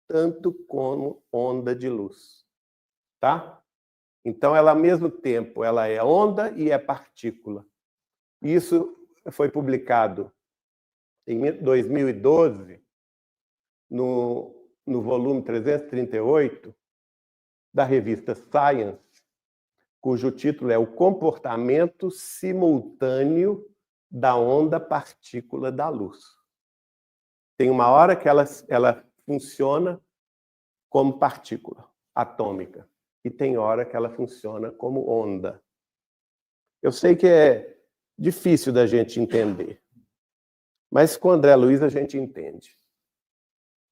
tanto como onda de luz. Tá? Então, ela, ao mesmo tempo, ela é onda e é partícula. Isso foi publicado em 2012, no volume 338 da revista Science, cujo título é O Comportamento Simultâneo da Onda-Partícula da Luz. Tem uma hora que ela funciona como partícula atômica. E tem hora que ela funciona como onda. Eu sei que é difícil da gente entender, mas com André Luiz a gente entende.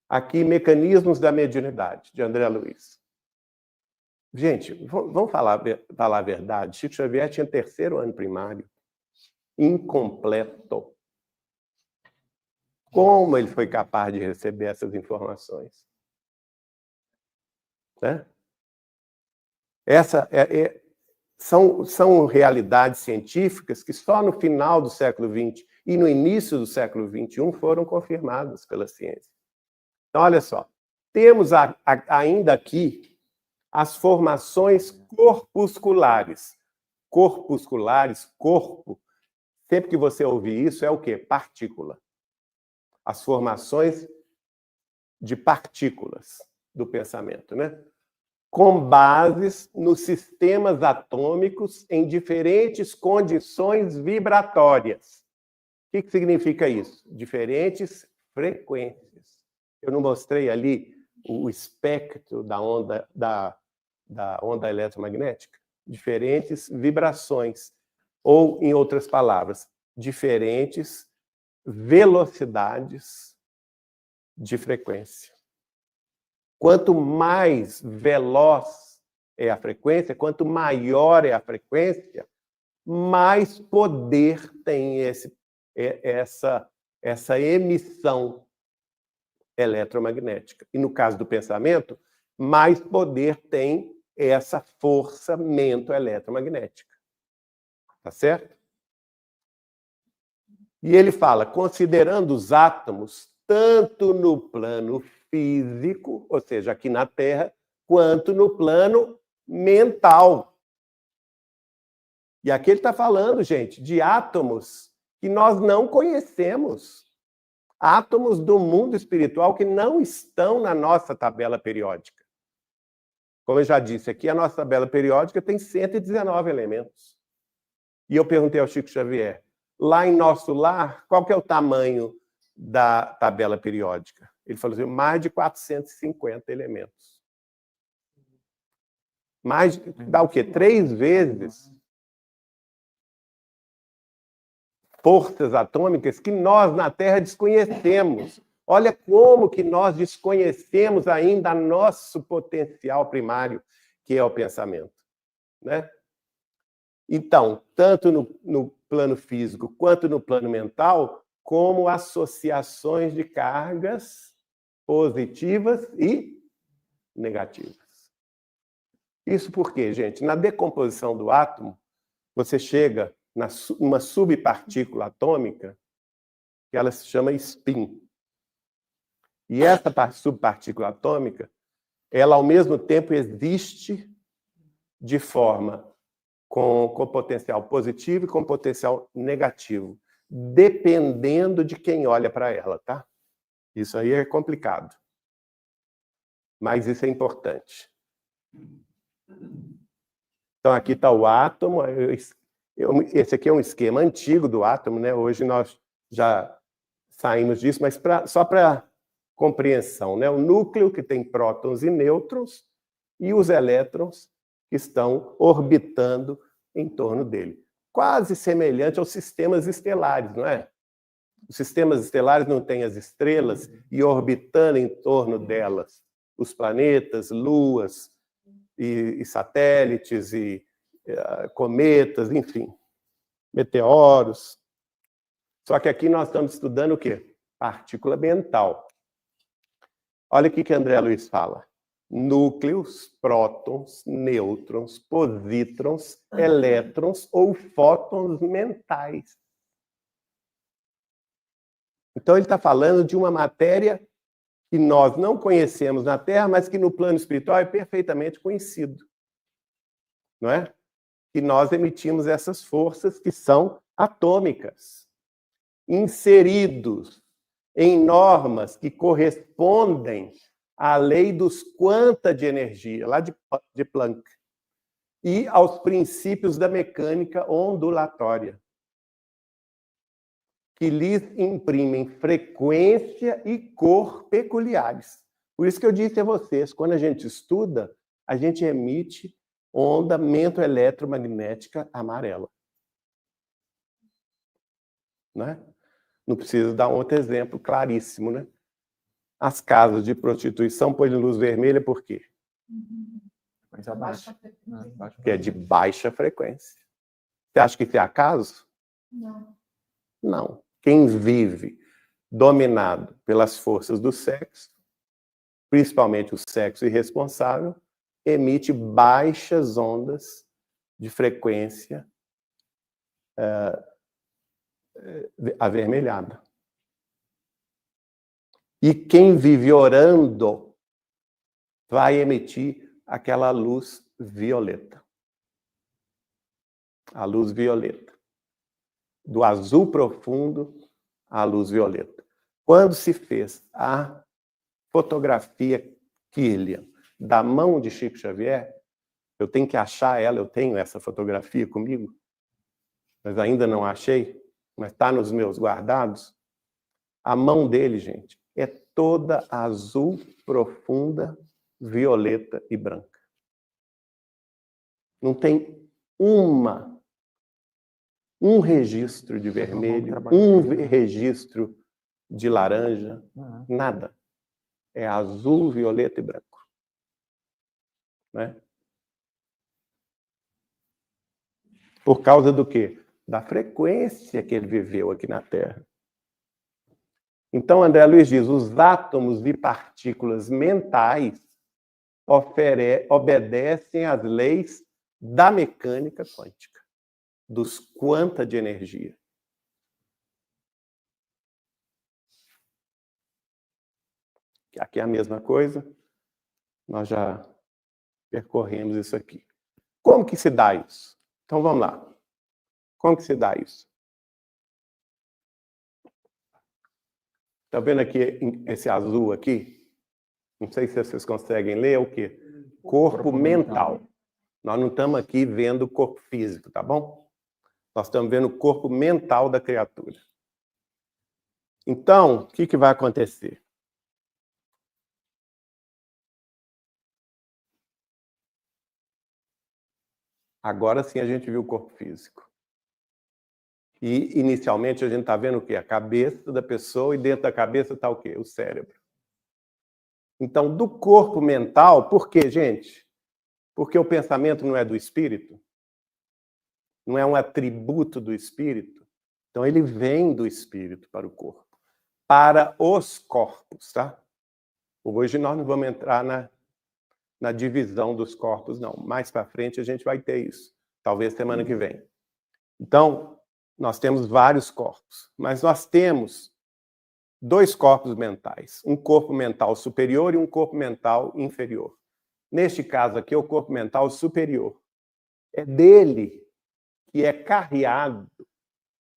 Aqui, Mecanismos da Mediunidade, de André Luiz. Gente, vamos falar a verdade. Chico Xavier tinha 3º ano primário, incompleto. Como ele foi capaz de receber essas informações? Né? São realidades científicas que só no final do século XX e no início do século XXI foram confirmadas pela ciência. Então, olha só, temos ainda aqui as formações corpusculares. Corpusculares, corpo, sempre que você ouvir isso, é o quê? Partícula. As formações de partículas do pensamento, né? Com bases nos sistemas atômicos em diferentes condições vibratórias. O que significa isso? Diferentes frequências. Eu não mostrei ali o espectro da onda eletromagnética? Diferentes vibrações. Ou, em outras palavras, diferentes velocidades de frequência. Quanto mais veloz é a frequência, quanto maior é a frequência, mais poder tem essa emissão eletromagnética. E no caso do pensamento, mais poder tem essa força-mento eletromagnética. Tá certo? E ele fala, considerando os átomos, tanto no plano físico, ou seja, aqui na Terra, quanto no plano mental. E aqui ele está falando, gente, de átomos que nós não conhecemos. Átomos do mundo espiritual que não estão na nossa tabela periódica. Como eu já disse aqui, a nossa tabela periódica tem 119 elementos. E eu perguntei ao Chico Xavier, lá em nosso lar, qual que é o tamanho da tabela periódica? Ele falou assim, mais de 450 elementos. Dá o quê? 3 vezes forças atômicas que nós na Terra desconhecemos. Olha como que nós desconhecemos ainda nosso potencial primário, que é o pensamento, né? Então, tanto no plano físico quanto no plano mental, como associações de cargas positivas e negativas. Isso porque, gente, na decomposição do átomo, você chega numa subpartícula atômica que ela se chama spin. E essa subpartícula atômica, ela ao mesmo tempo existe de forma com potencial positivo e com potencial negativo, dependendo de quem olha para ela, tá? Isso aí é complicado. Mas isso é importante. Então, aqui está o átomo. Esse aqui é um esquema antigo do átomo, né? Hoje nós já saímos disso, mas só para compreensão, né? O núcleo, que tem prótons e nêutrons, e os elétrons que estão orbitando em torno dele. Quase semelhante aos sistemas estelares, não é? Os sistemas estelares não têm as estrelas e orbitando em torno delas os planetas, luas e satélites e cometas, enfim, meteoros. Só que aqui nós estamos estudando o quê? Partícula mental. Olha o que André Luiz fala. Núcleos, prótons, nêutrons, positrons, elétrons ou fótons mentais. Então, ele está falando de uma matéria que nós não conhecemos na Terra, mas que no plano espiritual é perfeitamente conhecido. Não é? Que nós emitimos essas forças que são atômicas, inseridos em normas que correspondem à lei dos quanta de energia, lá de Planck, e aos princípios da mecânica ondulatória, que lhes imprimem frequência e cor peculiares. Por isso que eu disse a vocês, quando a gente estuda, a gente emite onda eletromagnética amarela. Né? Não preciso dar um outro exemplo claríssimo, né? As casas de prostituição põem luz vermelha por quê?
Frequência baixa.
Porque é de baixa frequência. Você acha que isso é acaso?
Não.
Não. Quem vive dominado pelas forças do sexo, principalmente o sexo irresponsável, emite baixas ondas de frequência avermelhada. E quem vive orando vai emitir aquela luz violeta. A luz violeta. Do azul profundo à luz violeta. Quando se fez a fotografia Kirlian da mão de Chico Xavier, eu tenho que achar ela, eu tenho essa fotografia comigo, mas ainda não achei, mas está nos meus guardados. A mão dele, gente, é toda azul profunda, violeta e branca. Não tem um registro de vermelho, um registro de laranja, nada. É azul, violeta e branco. Né? Por causa do quê? Da frequência que ele viveu aqui na Terra. Então, André Luiz diz, os átomos e partículas mentais obedecem às leis da mecânica quântica, dos quanta de energia. Aqui é a mesma coisa, nós já percorremos isso aqui. Como que se dá isso? Então, vamos lá. Como que se dá isso? Está vendo aqui esse azul aqui? Não sei se vocês conseguem ler, é o quê? Corpo mental. Nós não estamos aqui vendo o corpo físico, tá bom? Nós estamos vendo o corpo mental da criatura. Então, o que vai acontecer? Agora sim a gente viu o corpo físico. E, inicialmente, a gente está vendo o quê? A cabeça da pessoa, e dentro da cabeça está o quê? O cérebro. Então, do corpo mental, por quê, gente? Porque o pensamento não é do espírito? Não é um atributo do espírito? Então, ele vem do espírito para o corpo. Para os corpos, tá? Hoje nós não vamos entrar na divisão dos corpos, não. Mais para frente a gente vai ter isso. Talvez semana que vem. Então, nós temos vários corpos, mas nós temos 2 corpos mentais. Um corpo mental superior e um corpo mental inferior. Neste caso aqui, é o corpo mental superior. É dele que é carreado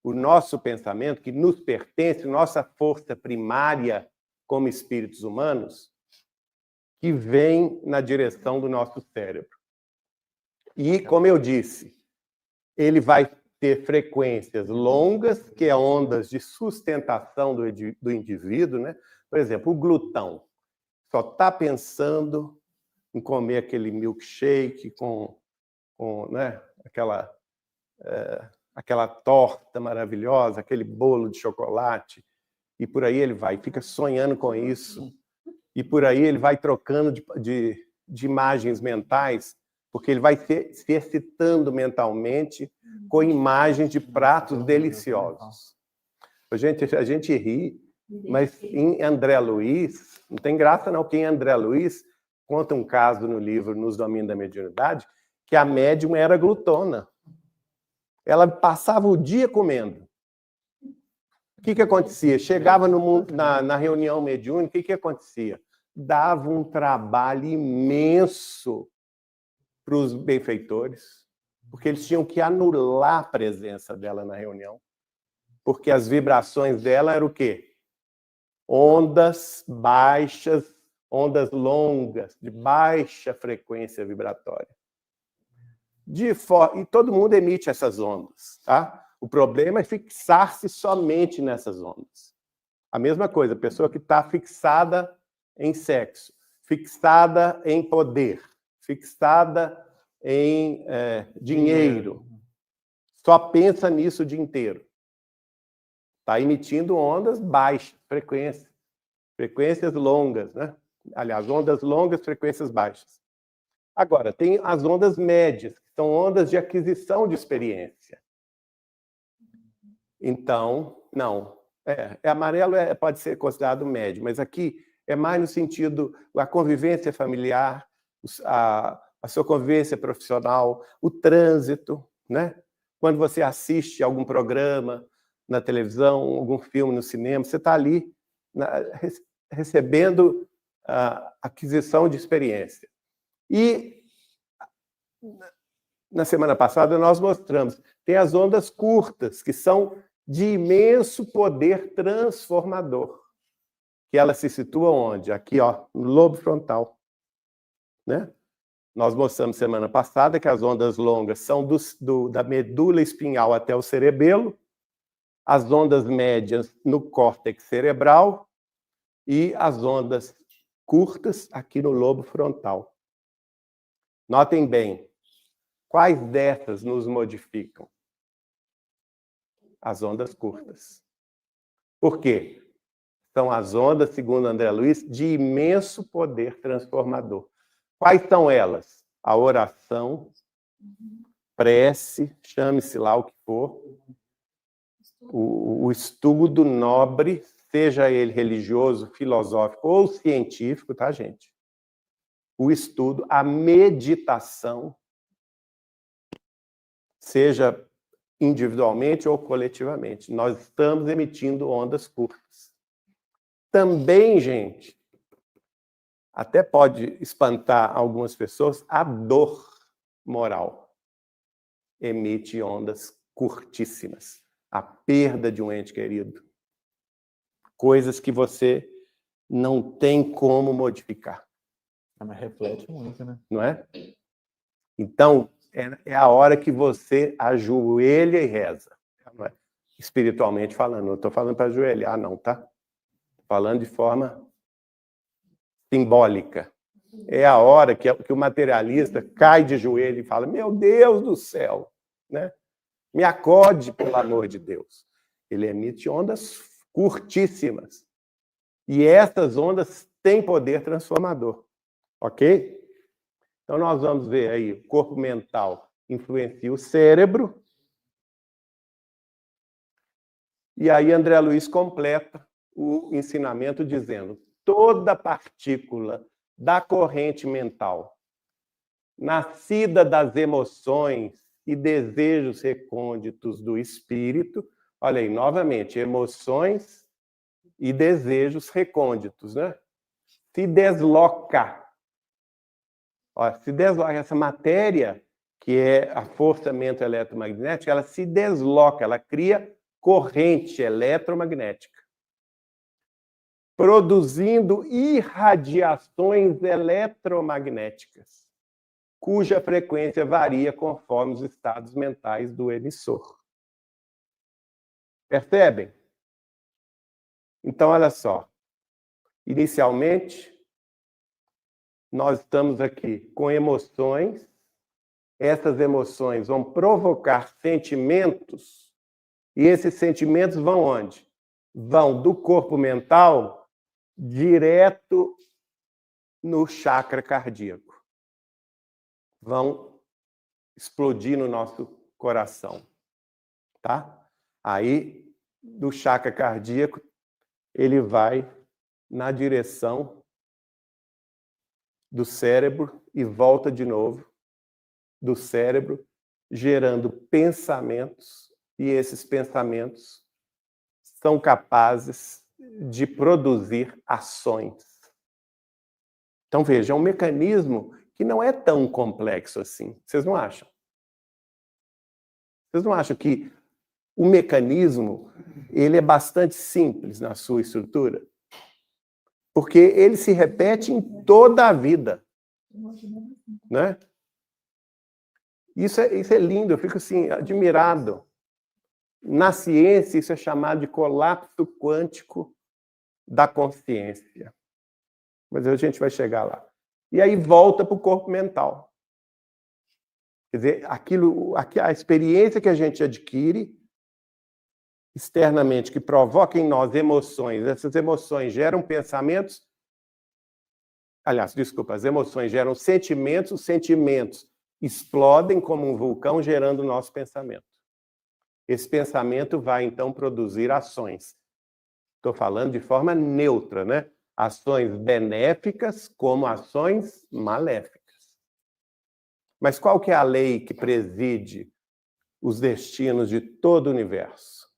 o nosso pensamento, que nos pertence, nossa força primária como espíritos humanos, que vem na direção do nosso cérebro. E, como eu disse, ele vai ter frequências longas, que é ondas de sustentação do indivíduo, né? Por exemplo, o glutão só está pensando em comer aquele milkshake com né, aquela torta maravilhosa, aquele bolo de chocolate, e por aí ele vai, fica sonhando com isso, e por aí ele vai trocando de imagens mentais, porque ele vai se excitando mentalmente com imagens de pratos deliciosos. A gente ri, mas em André Luiz, não tem graça não, porque em André Luiz conta um caso no livro Nos Domínios da Mediunidade, que a médium era glutona. Ela passava o dia comendo. O que acontecia? Chegava na reunião mediúnica, o que acontecia? Dava um trabalho imenso para os benfeitores, porque eles tinham que anular a presença dela na reunião, porque as vibrações dela eram o quê? Ondas baixas, ondas longas, de baixa frequência vibratória. E todo mundo emite essas ondas, tá? O problema é fixar-se somente nessas ondas. A mesma coisa, a pessoa que está fixada em sexo, fixada em poder, fixada em dinheiro, só pensa nisso o dia inteiro. Está emitindo ondas baixas, frequências longas, né? Aliás, ondas longas, frequências baixas. Agora, tem as ondas médias, que são ondas de aquisição de experiência. Então, não. Amarelo pode ser considerado médio, mas aqui é mais no sentido da convivência familiar, a sua convivência profissional, o trânsito, né? Quando você assiste algum programa na televisão, algum filme no cinema, você está ali recebendo a aquisição de experiência. E na semana passada nós mostramos, tem as ondas curtas, que são de imenso poder transformador, que ela se situa onde? Aqui, ó, no lobo frontal, né? Nós mostramos semana passada que as ondas longas são da medula espinhal até o cerebelo, as ondas médias no córtex cerebral e as ondas curtas aqui no lobo frontal. Notem bem, quais dessas nos modificam? As ondas curtas. Por quê? São as ondas, segundo André Luiz, de imenso poder transformador. Quais são elas? A oração, prece, chame-se lá o que for, o estudo nobre, seja ele religioso, filosófico ou científico, tá, gente? O estudo, a meditação, seja individualmente ou coletivamente. Nós estamos emitindo ondas curtas. Também, gente, até pode espantar algumas pessoas, a dor moral emite ondas curtíssimas. A perda de um ente querido. Coisas que você não tem como modificar.
Mas reflete muito, né?
Não é? Então, é a hora que você ajoelha e reza. Não é? Espiritualmente falando. Não estou falando para ajoelhar, não, tá? Estou falando de forma simbólica. É a hora que o materialista cai de joelho e fala: meu Deus do céu, né? Me acode, pelo amor de Deus. Ele emite ondas curtíssimas. E essas ondas têm poder transformador. Ok? Então, nós vamos ver aí, o corpo mental influencia o cérebro. E aí, André Luiz completa o ensinamento dizendo: toda partícula da corrente mental, nascida das emoções e desejos recônditos do espírito, olha aí, novamente, emoções e desejos recônditos, né? Se desloca. Ó, se desloca essa matéria, que é a força eletromagnética, ela se desloca, ela cria corrente eletromagnética, produzindo irradiações eletromagnéticas, cuja frequência varia conforme os estados mentais do emissor. Percebem? Então, olha só. Inicialmente, nós estamos aqui com emoções. Essas emoções vão provocar sentimentos. E esses sentimentos vão onde? Vão do corpo mental direto no chakra cardíaco. Vão explodir no nosso coração, tá? Aí, do chakra cardíaco, ele vai na direção do cérebro e volta de novo do cérebro, gerando pensamentos, e esses pensamentos são capazes de produzir ações. Então, veja, é um mecanismo que não é tão complexo assim. Vocês não acham? Vocês não acham que o mecanismo ele é bastante simples na sua estrutura? Porque ele se repete em toda a vida. Né? Isso é lindo, eu fico assim, admirado. Na ciência, isso é chamado de colapso quântico da consciência. Mas a gente vai chegar lá. E aí volta para o corpo mental. Quer dizer, a experiência que a gente adquire externamente, que provoca em nós emoções, essas emoções geram pensamentos. Aliás, desculpa, as emoções geram sentimentos, os sentimentos explodem como um vulcão, gerando o nosso pensamento. Esse pensamento vai, então, produzir ações. Estou falando de forma neutra, né? Ações benéficas como ações maléficas. Mas qual que é a lei que preside os destinos de todo o universo?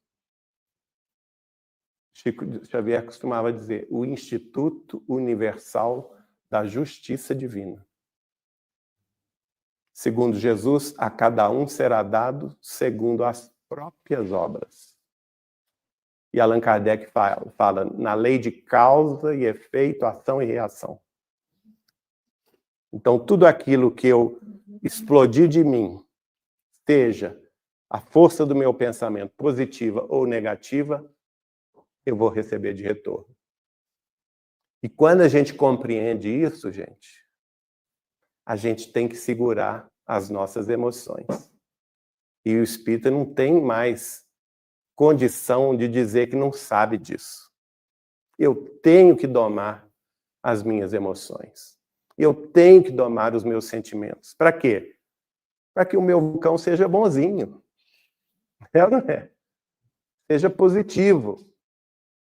Chico Xavier costumava dizer, o Instituto Universal da Justiça Divina. Segundo Jesus, a cada um será dado segundo as próprias obras. E Allan Kardec fala na lei de causa e efeito, ação e reação. Então, tudo aquilo que eu explodir de mim, seja a força do meu pensamento positiva ou negativa, eu vou receber de retorno. E quando a gente compreende isso, gente, a gente tem que segurar as nossas emoções. E o espírita não tem mais condição de dizer que não sabe disso. Eu tenho que domar as minhas emoções. Eu tenho que domar os meus sentimentos. Para quê? para que o meu vulcão seja bonzinho. É ou não é? Seja positivo.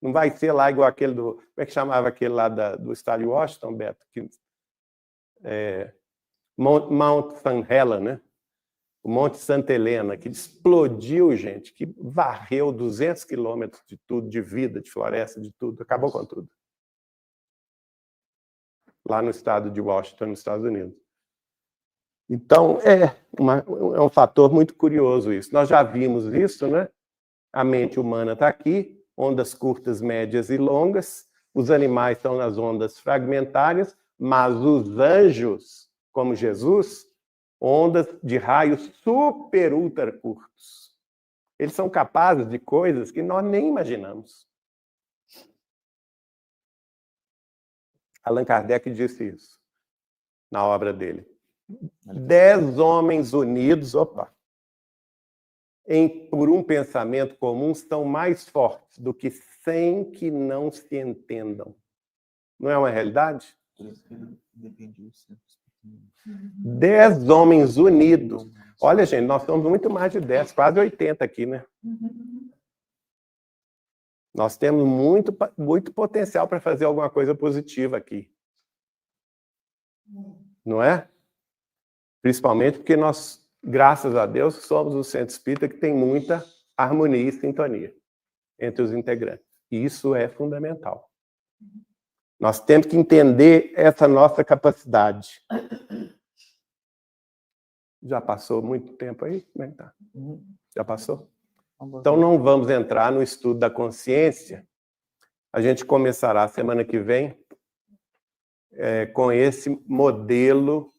Não vai ser lá igual aquele do... Como é que chamava aquele lá do estádio Washington, Beto? Mount St. Helena, né? O Monte Santa Helena, que explodiu, gente, que varreu 200 quilômetros de tudo, de vida, de floresta, de tudo, acabou com tudo. Lá no estado de Washington, nos Estados Unidos. Então, é um fator muito curioso isso. Nós já vimos isso, né? A mente humana está aqui, ondas curtas, médias e longas, os animais estão nas ondas fragmentárias, mas os anjos, como Jesus, ondas de raios super ultra curtos. Eles são capazes de coisas que nós nem imaginamos. Allan Kardec disse isso na obra dele. 10 homens unidos, por um pensamento comum, estão mais fortes do que 100 que não se entendam. Não é uma realidade? 10 homens unidos. Olha, gente, nós somos muito mais de 10, quase 80 aqui, né? Nós temos muito potencial para fazer alguma coisa positiva aqui. Não é? Principalmente porque nós, graças a Deus, somos um centro espírita que tem muita harmonia e sintonia entre os integrantes. E isso é fundamental. Nós temos que entender essa nossa capacidade. Já passou muito tempo aí? Como é que tá? Já passou? Então, não vamos entrar no estudo da consciência. A gente começará semana que vem com esse modelo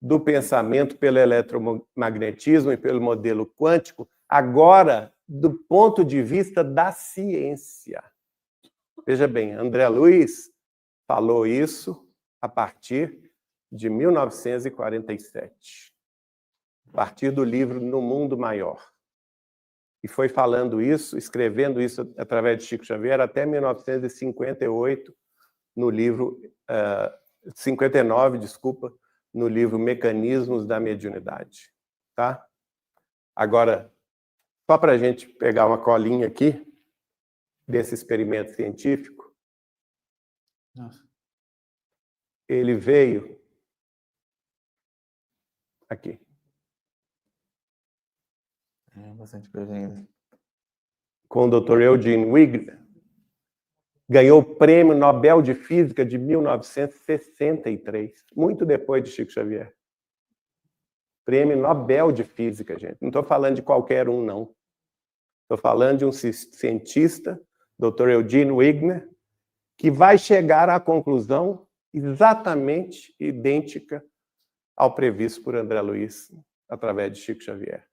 do pensamento pelo eletromagnetismo e pelo modelo quântico, agora do ponto de vista da ciência. Veja bem, André Luiz falou isso a partir de 1947, a partir do livro No Mundo Maior. E foi falando isso, escrevendo isso através de Chico Xavier até 1958, no livro 59, desculpa, no livro Mecanismos da Mediunidade, tá? Agora, só para a gente pegar uma colinha aqui desse experimento científico, ele veio aqui.
Bastante coisa ainda.
Com o Dr. Eugene Wigner, ganhou o Prêmio Nobel de Física de 1963, muito depois de Chico Xavier. Prêmio Nobel de Física, gente. Não estou falando de qualquer um, não. Estou falando de um cientista, Dr. Eugene Wigner, que vai chegar à conclusão exatamente idêntica ao previsto por André Luiz, através de Chico Xavier.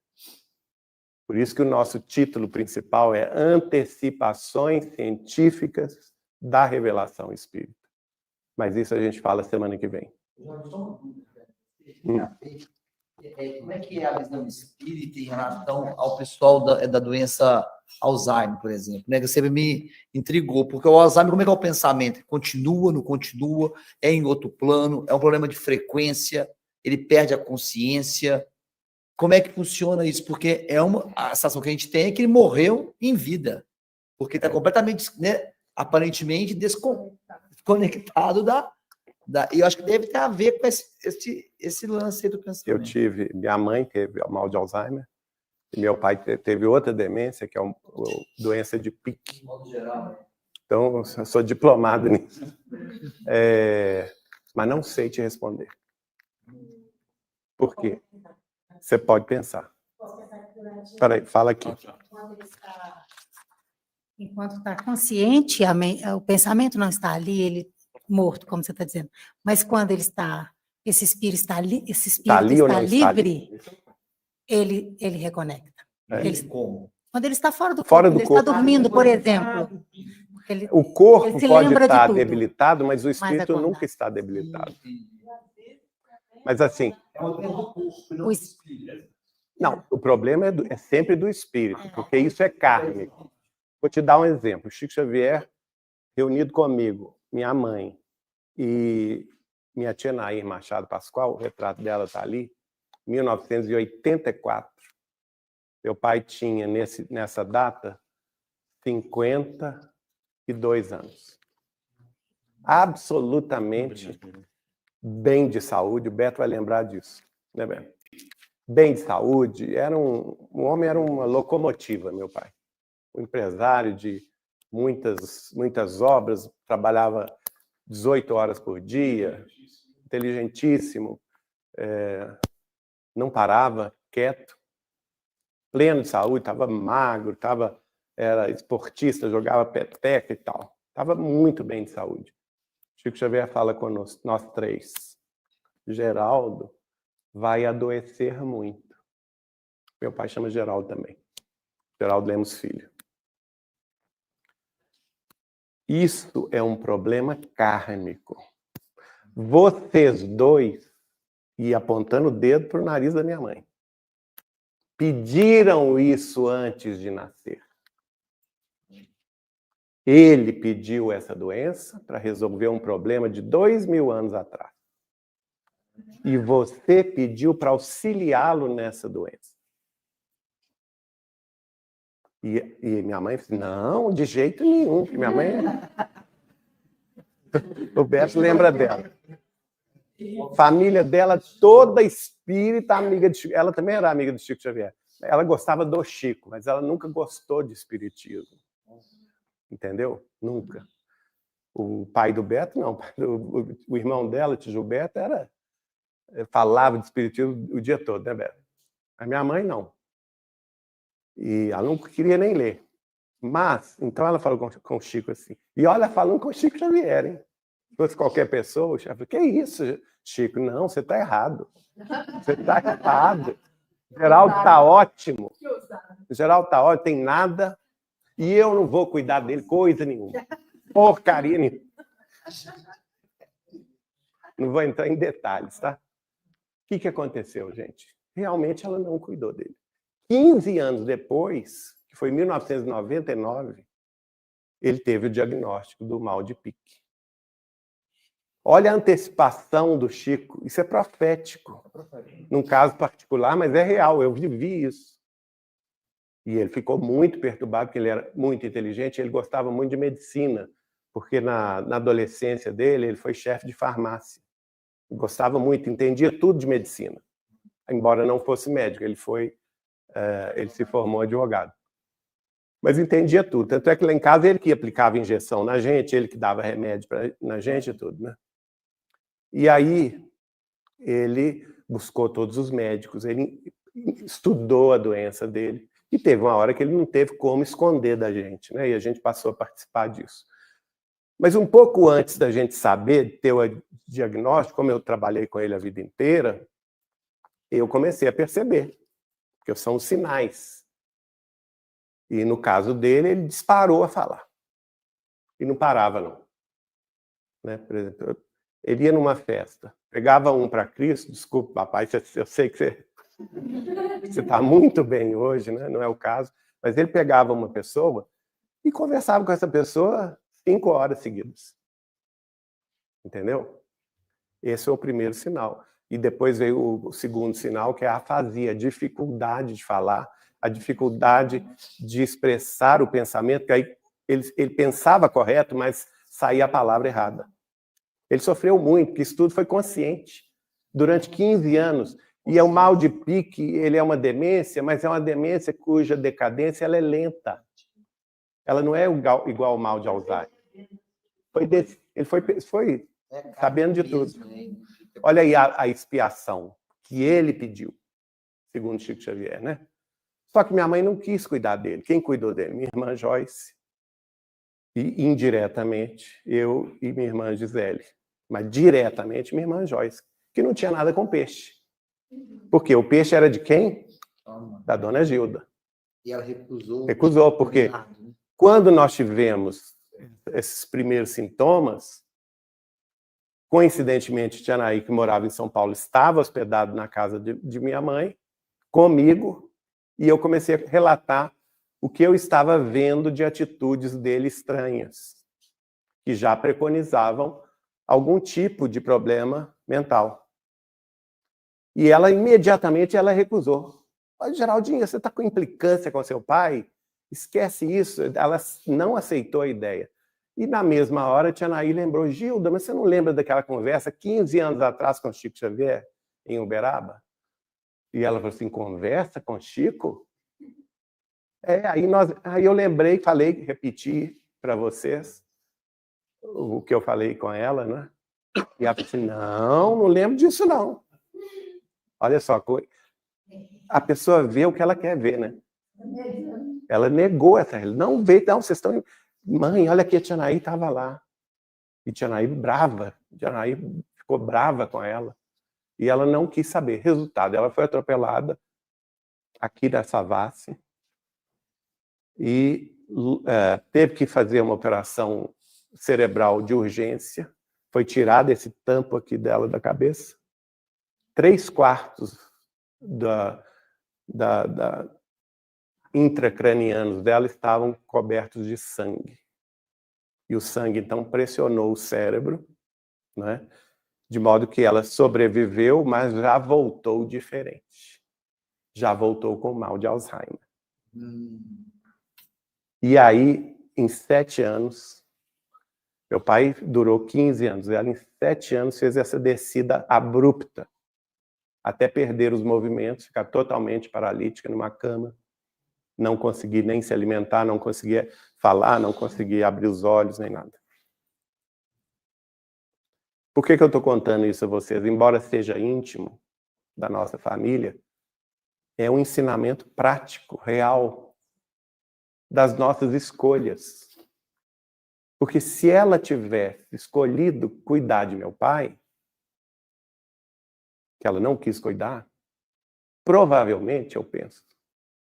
Por isso que o nosso título principal é Antecipações Científicas da Revelação Espírita. Mas isso a gente fala semana que vem.
Como é que é a visão espírita em relação ao pessoal da doença Alzheimer, por exemplo? Né? Você me intrigou, porque o Alzheimer, como é que é o pensamento? Continua, não continua? É em outro plano? É um problema de frequência? Ele perde a consciência? Como é que funciona isso? Porque a sensação que a gente tem é que ele morreu em vida, porque está completamente, né, aparentemente, desconectado e eu acho que deve ter a ver com esse lance aí do pensamento.
Minha mãe teve mal de Alzheimer, e meu pai teve outra demência, que é doença de Pick.
De modo geral, né?
Então, eu sou diplomado nisso. Mas não sei te responder. Por quê? Você pode pensar. Peraí, fala aqui.
Enquanto está consciente, o pensamento não está ali, ele morto, como você está dizendo. Mas quando ele está, esse espírito está ali, esse espírito está livre, ele reconecta.
Como?
Quando ele está fora do corpo,
Fora do
ele
corpo.
está dormindo, por exemplo.
O corpo
ele
pode
lembra de
estar
tudo.
debilitado, mas o
Mas
espírito
acordado.
nunca está debilitado. Mas assim,
O espírito.
não, o problema é sempre do espírito, porque isso é kármico. Vou te dar um exemplo. Chico Xavier, reunido comigo, minha mãe e minha tia Nair Machado Pascoal, o retrato dela está ali, 1984. Meu pai tinha, nessa data, 52 anos. Absolutamente bem de saúde. O Beto vai lembrar disso, né, Beto? Bem de saúde. Um homem era uma locomotiva, meu pai. Um empresário de muitas obras, trabalhava 18 horas por dia, inteligentíssimo, não parava, quieto, pleno de saúde, estava magro, era esportista, jogava peteca e tal. Estava muito bem de saúde. Chico Xavier fala conosco, nós três. Geraldo vai adoecer muito. Meu pai chama Geraldo também. Geraldo Lemos Filho. Isso é um problema kármico. Vocês dois, e apontando o dedo para o nariz da minha mãe, pediram isso antes de nascer. Ele pediu essa doença para resolver um problema de 2000 anos atrás. E você pediu para auxiliá-lo nessa doença. E minha mãe disse, não, de jeito nenhum. Minha mãe... O Beto lembra dela. Família dela toda espírita, amiga de Chico. Ela também era amiga de Chico Xavier. Ela gostava do Chico, mas ela nunca gostou de espiritismo. Entendeu? Nunca. O pai do Beto, não. O irmão dela, tio Gilberto, falava de espiritismo o dia todo, né, Beto? A minha mãe, não. E ela não queria nem ler. Mas, então ela falou com o Chico assim. E olha, falando com o Chico Xavier, hein? Se fosse qualquer pessoa, o chefe, que isso, Chico? Não, você está errado. Você está errado. Geraldo está ótimo. Geraldo está ótimo, tem nada. E eu não vou cuidar dele, coisa nenhuma. Porcaria nenhuma. Não vou entrar em detalhes, tá? O que aconteceu, gente? Realmente ela não cuidou dele. 15 anos depois, que foi em 1999, ele teve o diagnóstico do mal de Pique. Olha a antecipação do Chico. Isso é profético. Num caso particular, mas é real. Eu vivi isso. E ele ficou muito perturbado, porque ele era muito inteligente, ele gostava muito de medicina, porque na adolescência dele, ele foi chefe de farmácia. Ele gostava muito, entendia tudo de medicina. Embora não fosse médico, ele se formou advogado. Mas entendia tudo. Tanto é que lá em casa ele que aplicava injeção na gente, ele que dava remédio na gente e tudo, né? E aí ele buscou todos os médicos, ele estudou a doença dele e teve uma hora que ele não teve como esconder da gente, né? E a gente passou a participar disso. Mas um pouco antes da gente saber, ter o diagnóstico, como eu trabalhei com ele a vida inteira, eu comecei a perceber que são os sinais. E no caso dele, ele disparou a falar. E não parava, não. Né? Por exemplo, ele ia numa festa, pegava um para Cristo, desculpa, papai, eu sei que você está muito bem hoje, né? Não é o caso, mas ele pegava uma pessoa e conversava com essa pessoa 5 horas seguidas. Entendeu? Esse é o primeiro sinal. E depois veio o segundo sinal, que é a afasia, a dificuldade de falar, a dificuldade de expressar o pensamento, que aí ele pensava correto, mas saía a palavra errada. Ele sofreu muito, porque isso tudo foi consciente. Durante 15 anos. E o mal de Pique, ele é uma demência, mas é uma demência cuja decadência ela é lenta. Ela não é igual ao mal de Alzheimer. Ele foi sabendo de tudo. Olha aí a expiação que ele pediu, segundo Chico Xavier, né? Só que minha mãe não quis cuidar dele. Quem cuidou dele? Minha irmã Joyce. E, indiretamente, eu e minha irmã Gisele. Mas, diretamente, minha irmã Joyce, que não tinha nada com peixe. Porque o peixe era de quem? Da dona Gilda.
E ela recusou.
Recusou, porque quando nós tivemos esses primeiros sintomas, coincidentemente, Tianaí, que morava em São Paulo, estava hospedado na casa de minha mãe, comigo, e eu comecei a relatar o que eu estava vendo de atitudes dele estranhas, que já preconizavam algum tipo de problema mental. E ela, imediatamente, ela recusou. Mas, Geraldinha, você está com implicância com seu pai? Esquece isso. Ela não aceitou a ideia. E, na mesma hora, a tia Naí lembrou, Gilda, mas você não lembra daquela conversa 15 anos atrás com o Chico Xavier, em Uberaba? E ela falou assim, conversa com o Chico? Aí eu lembrei, falei, repeti para vocês o que eu falei com ela, né? E ela falou assim, não lembro disso, não. Olha só, a pessoa vê o que ela quer ver, né? Ela negou essa realidade. Não veio, não, vocês estão... Mãe, olha aqui, a tia Naí estava lá. E tia Naí brava. Tia Naí ficou brava com ela. E ela não quis saber. Resultado, ela foi atropelada aqui na Savassi e teve que fazer uma operação cerebral de urgência. Foi tirado esse tampo aqui dela da cabeça. 3/4 da intracranianos dela estavam cobertos de sangue. E o sangue, então, pressionou o cérebro, né? De modo que ela sobreviveu, mas já voltou diferente. Já voltou com mal de Alzheimer. E aí, em 7 anos, meu pai durou 15 anos, ela em 7 anos fez essa descida abrupta, até perder os movimentos, ficar totalmente paralítica numa cama, não conseguir nem se alimentar, não conseguia falar, não conseguia abrir os olhos, nem nada. Por que eu estou contando isso a vocês? Embora seja íntimo da nossa família, é um ensinamento prático, real, das nossas escolhas. Porque se ela tivesse escolhido cuidar de meu pai, que ela não quis cuidar, provavelmente, eu penso,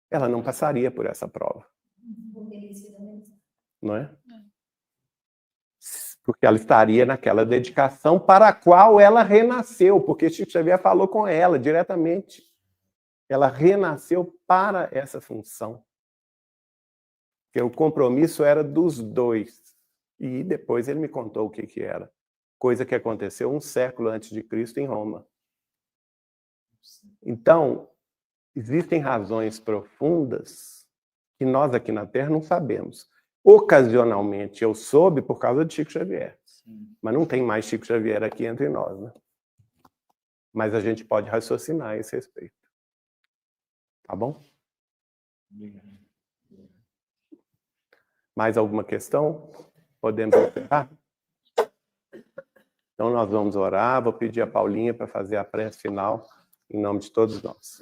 ela não passaria por essa prova. Não é? Porque ela estaria naquela dedicação para a qual ela renasceu, porque Chico Xavier falou com ela diretamente. Ela renasceu para essa função. Porque o compromisso era dos dois. E depois ele me contou o que era. Coisa que aconteceu 1 século antes de Cristo em Roma. Então, existem razões profundas que nós aqui na Terra não sabemos. Ocasionalmente eu soube por causa de Chico Xavier. Sim. Mas não tem mais Chico Xavier aqui entre nós, né? Mas a gente pode raciocinar a esse respeito. Tá bom? Mais alguma questão? Podemos encerrar? Então nós vamos orar. Vou pedir a Paulinha para fazer a prece final em nome de todos nós.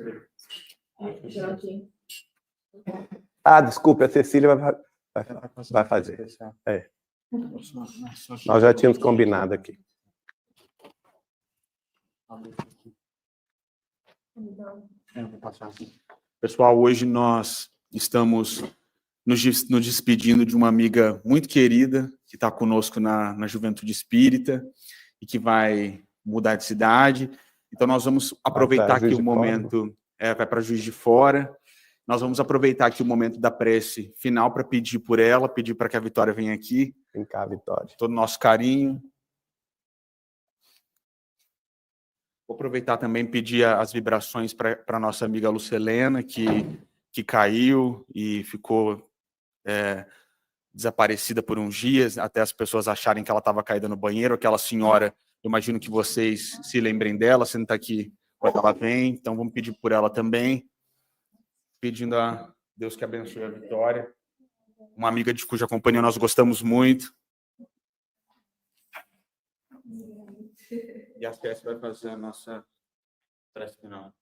Desculpe, a Cecília vai fazer. Nós já tínhamos combinado aqui.
Pessoal, hoje nós estamos nos despedindo de uma amiga muito querida, que está conosco na Juventude Espírita e que vai mudar de cidade. Então nós vamos aproveitar aqui o momento... vai para Juiz de Fora. Nós vamos aproveitar aqui o momento da prece final para pedir por ela, pedir para que a Vitória venha aqui.
Vem cá, Vitória.
Todo o nosso carinho. Vou aproveitar também e pedir as vibrações para a nossa amiga Lucelena, que caiu e ficou desaparecida por uns dias, até as pessoas acharem que ela estava caída no banheiro. Aquela senhora, eu imagino que vocês se lembrem dela, você não está aqui quando ela vem, então vamos pedir por ela também. Pedindo a Deus que abençoe a Vitória, uma amiga de cuja companhia nós gostamos muito. E a Cécia vai fazer a nossa prece final.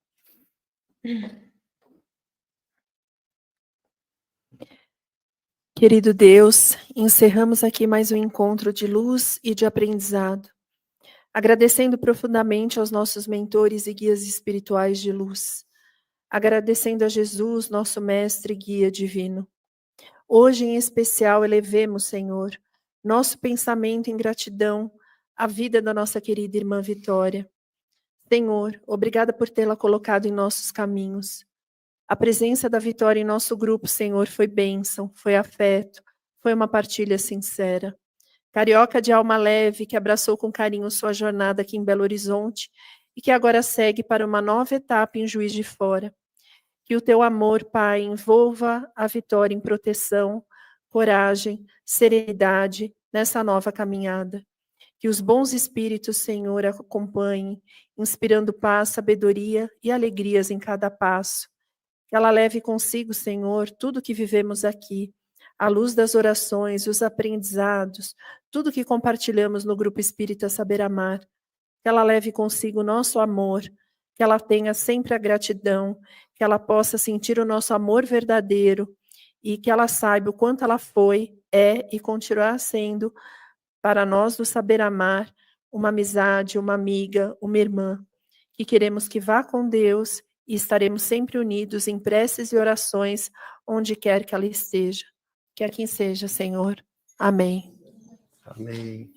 Querido Deus, encerramos aqui mais um encontro de luz e de aprendizado, agradecendo profundamente aos nossos mentores e guias espirituais de luz, agradecendo a Jesus, nosso mestre e guia divino. Hoje, em especial, elevemos, Senhor, nosso pensamento em gratidão à vida da nossa querida irmã Vitória. Senhor, obrigada por tê-la colocado em nossos caminhos. A presença da Vitória em nosso grupo, Senhor, foi bênção, foi afeto, foi uma partilha sincera. Carioca de alma leve, que abraçou com carinho sua jornada aqui em Belo Horizonte e que agora segue para uma nova etapa em Juiz de Fora. Que o teu amor, Pai, envolva a Vitória em proteção, coragem, serenidade nessa nova caminhada. Que os bons espíritos, Senhor, a acompanhem, inspirando paz, sabedoria e alegrias em cada passo. Que ela leve consigo, Senhor, tudo que vivemos aqui, a luz das orações, os aprendizados, tudo que compartilhamos no Grupo Espírita Saber Amar. Que ela leve consigo o nosso amor, que ela tenha sempre a gratidão, que ela possa sentir o nosso amor verdadeiro e que ela saiba o quanto ela foi, é e continuará sendo para nós do Saber Amar, uma amizade, uma amiga, uma irmã, que queremos que vá com Deus e estaremos sempre unidos em preces e orações onde quer que ela esteja. Que assim seja, Senhor. Amém.
Amém.